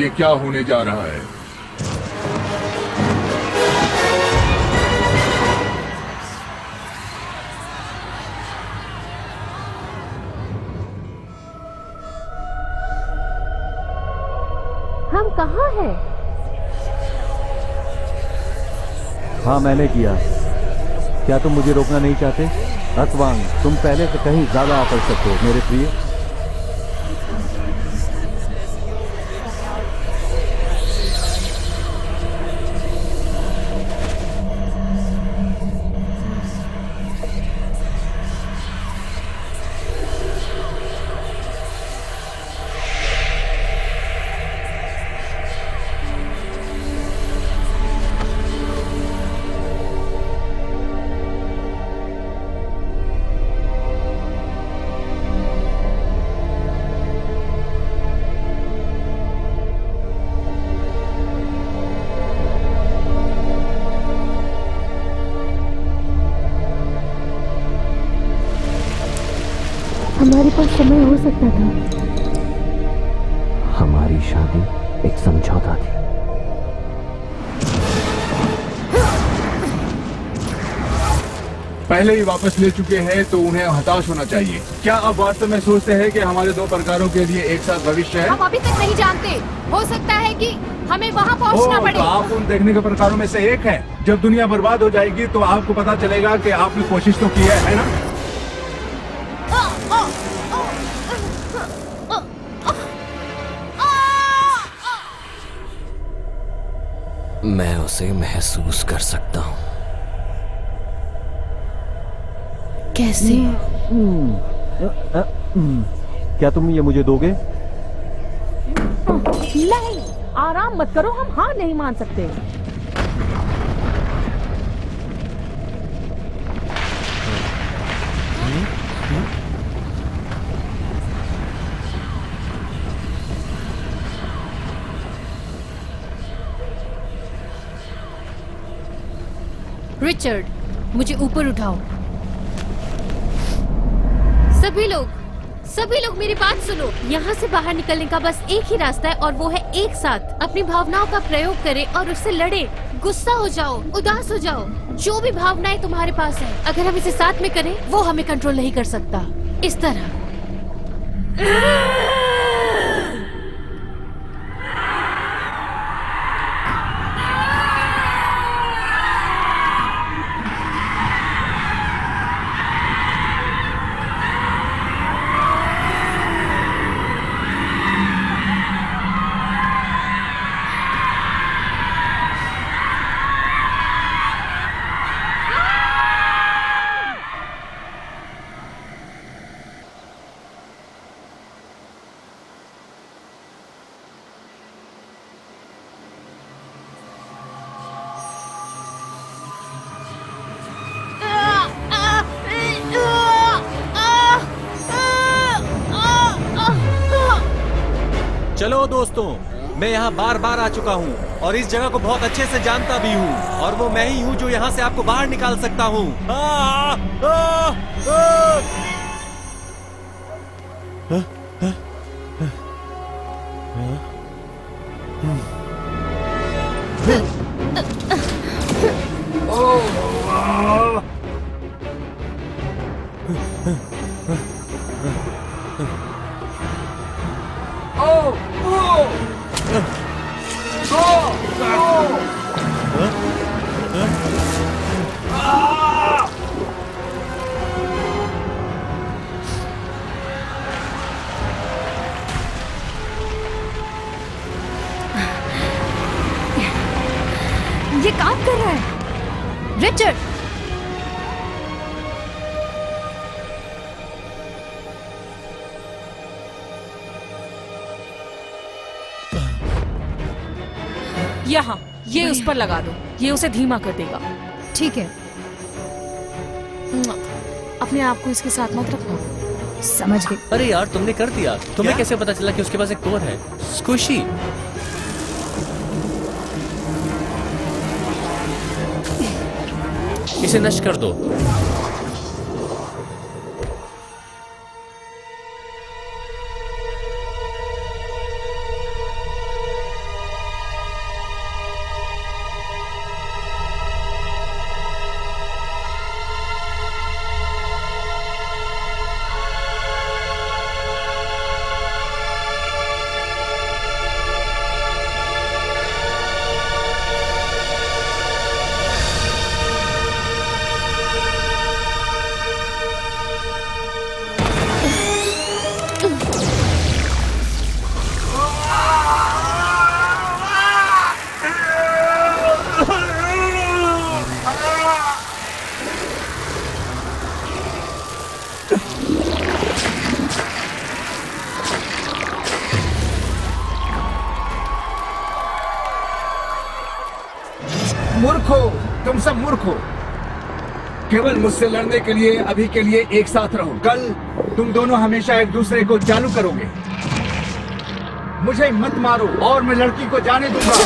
ये क्या होने जा रहा है? हम कहाँ हैं? हाँ, मैंने किया। क्या तुम मुझे रोकना नहीं चाहते? अस्वांग, तुम पहले से कहीं ज्यादा आकर्षक हो मेरे प्रिय। हमारे पास समय हो सकता था। हमारी शादी एक समझौता थी। पहले ही वापस ले चुके हैं तो उन्हें हताश होना चाहिए। क्या आप वास्तव में सोचते हैं कि हमारे दो प्रकारों के लिए एक साथ भविष्य है? हम अभी तक नहीं जानते, हो सकता है कि हमें वहाँ पहुँचना तो पड़े। आप उन देखने के प्रकारों में से एक हैं। जब दुनिया बर्बाद हो जाएगी तो आपको पता चलेगा कि आपने कोशिश तो की है ना? मैं उसे महसूस कर सकता हूँ। कैसे? क्या तुम ये मुझे दोगे? नहीं, आराम मत करो, हम हार नहीं मान सकते। रिचर्ड, मुझे ऊपर उठाओ। सभी लोग मेरी बात सुनो। यहाँ से बाहर निकलने का बस एक ही रास्ता है और वो है एक साथ अपनी भावनाओं का प्रयोग करें और उससे लड़े। गुस्सा हो जाओ, उदास हो जाओ, जो भी भावनाएं तुम्हारे पास है, अगर हम इसे साथ में करें वो हमें कंट्रोल नहीं कर सकता। इस तरह। चलो दोस्तों, मैं यहाँ बार बार आ चुका हूँ और इस जगह को बहुत अच्छे से जानता भी हूँ, और वो मैं ही हूँ जो यहाँ से आपको बाहर निकाल सकता हूँ। ये काम कर रहा है। रिचर्ड, यहाँ ये उस पर लगा दो, ये उसे धीमा कर देगा। ठीक है। अपने आप को इसके साथ मत रखना। समझ गई। अरे यार, तुमने कर दिया। तुम्हें कैसे पता चला कि उसके पास एक कोर है? स्क्विशी। इसे नष्ट कर दो। मूर्ख हो, तुम सब मूर्ख हो। केवल मुझसे लड़ने के लिए अभी के लिए एक साथ रहो। कल तुम दोनों हमेशा एक दूसरे को चालू करोगे। मुझे मत मारो और मैं लड़की को जाने दूंगा।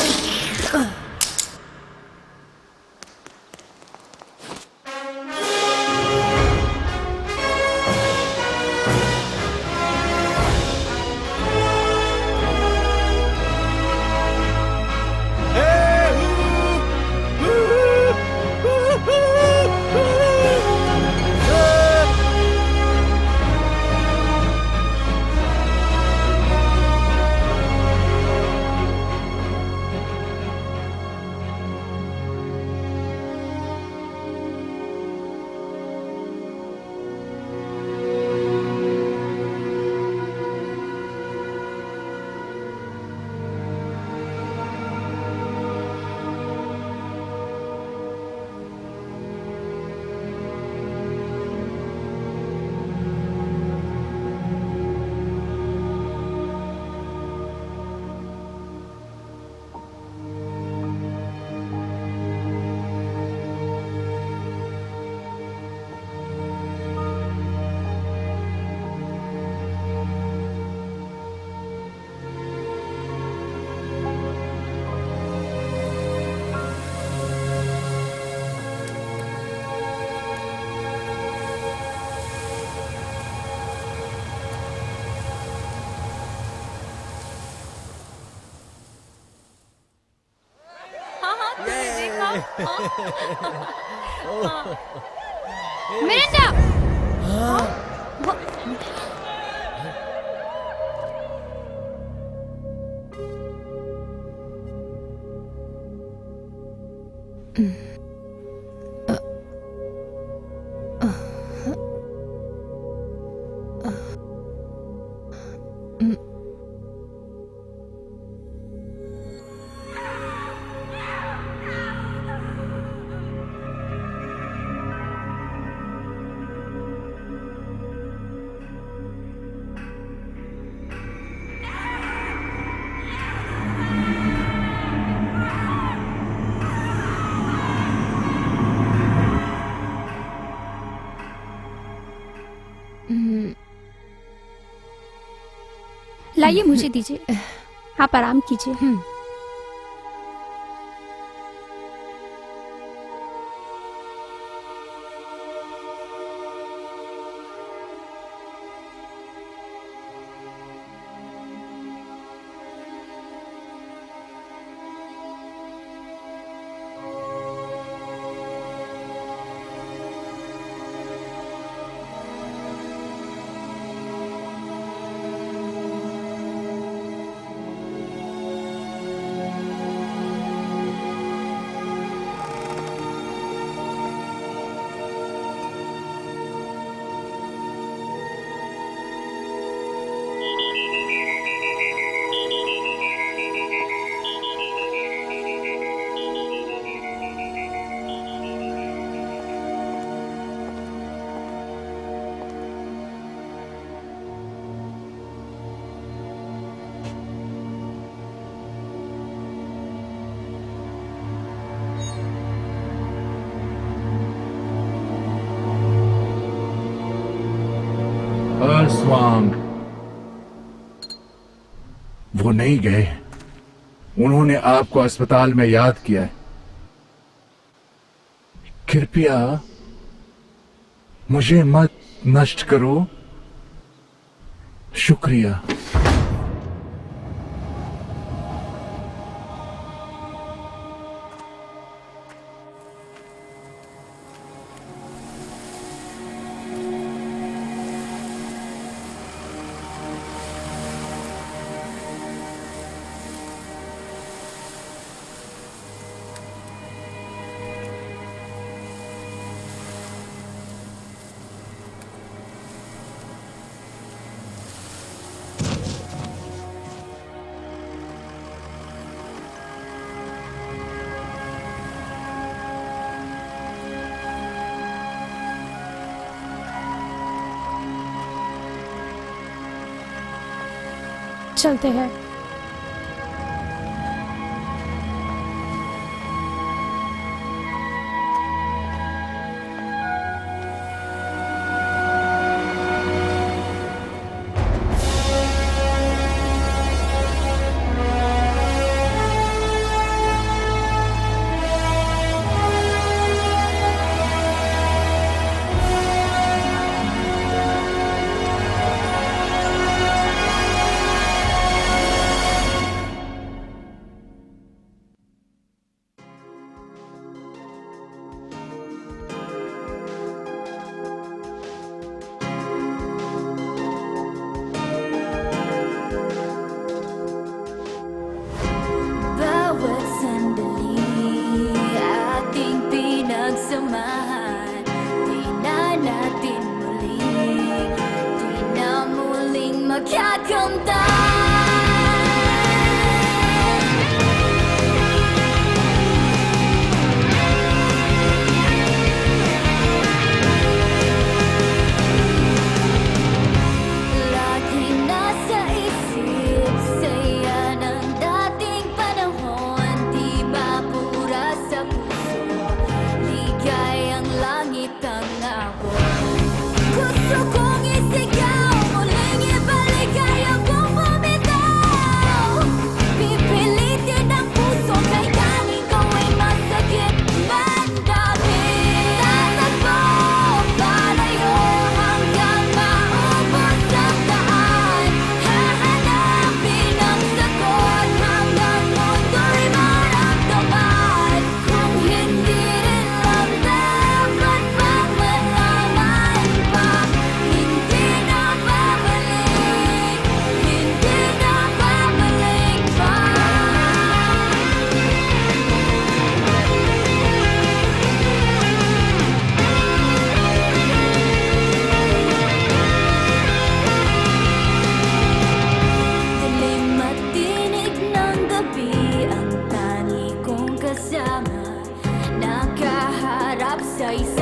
मिरिंडा! लाइए मुझे दीजिए, आप आराम कीजिए। स्वांग, वो नहीं गए। उन्होंने आपको अस्पताल में याद किया है। कृपया मुझे मत नष्ट करो। शुक्रिया। चलते हैं। Hindi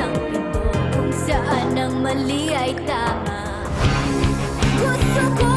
isang pinto kung saan ang mali ay tama. Gusto ko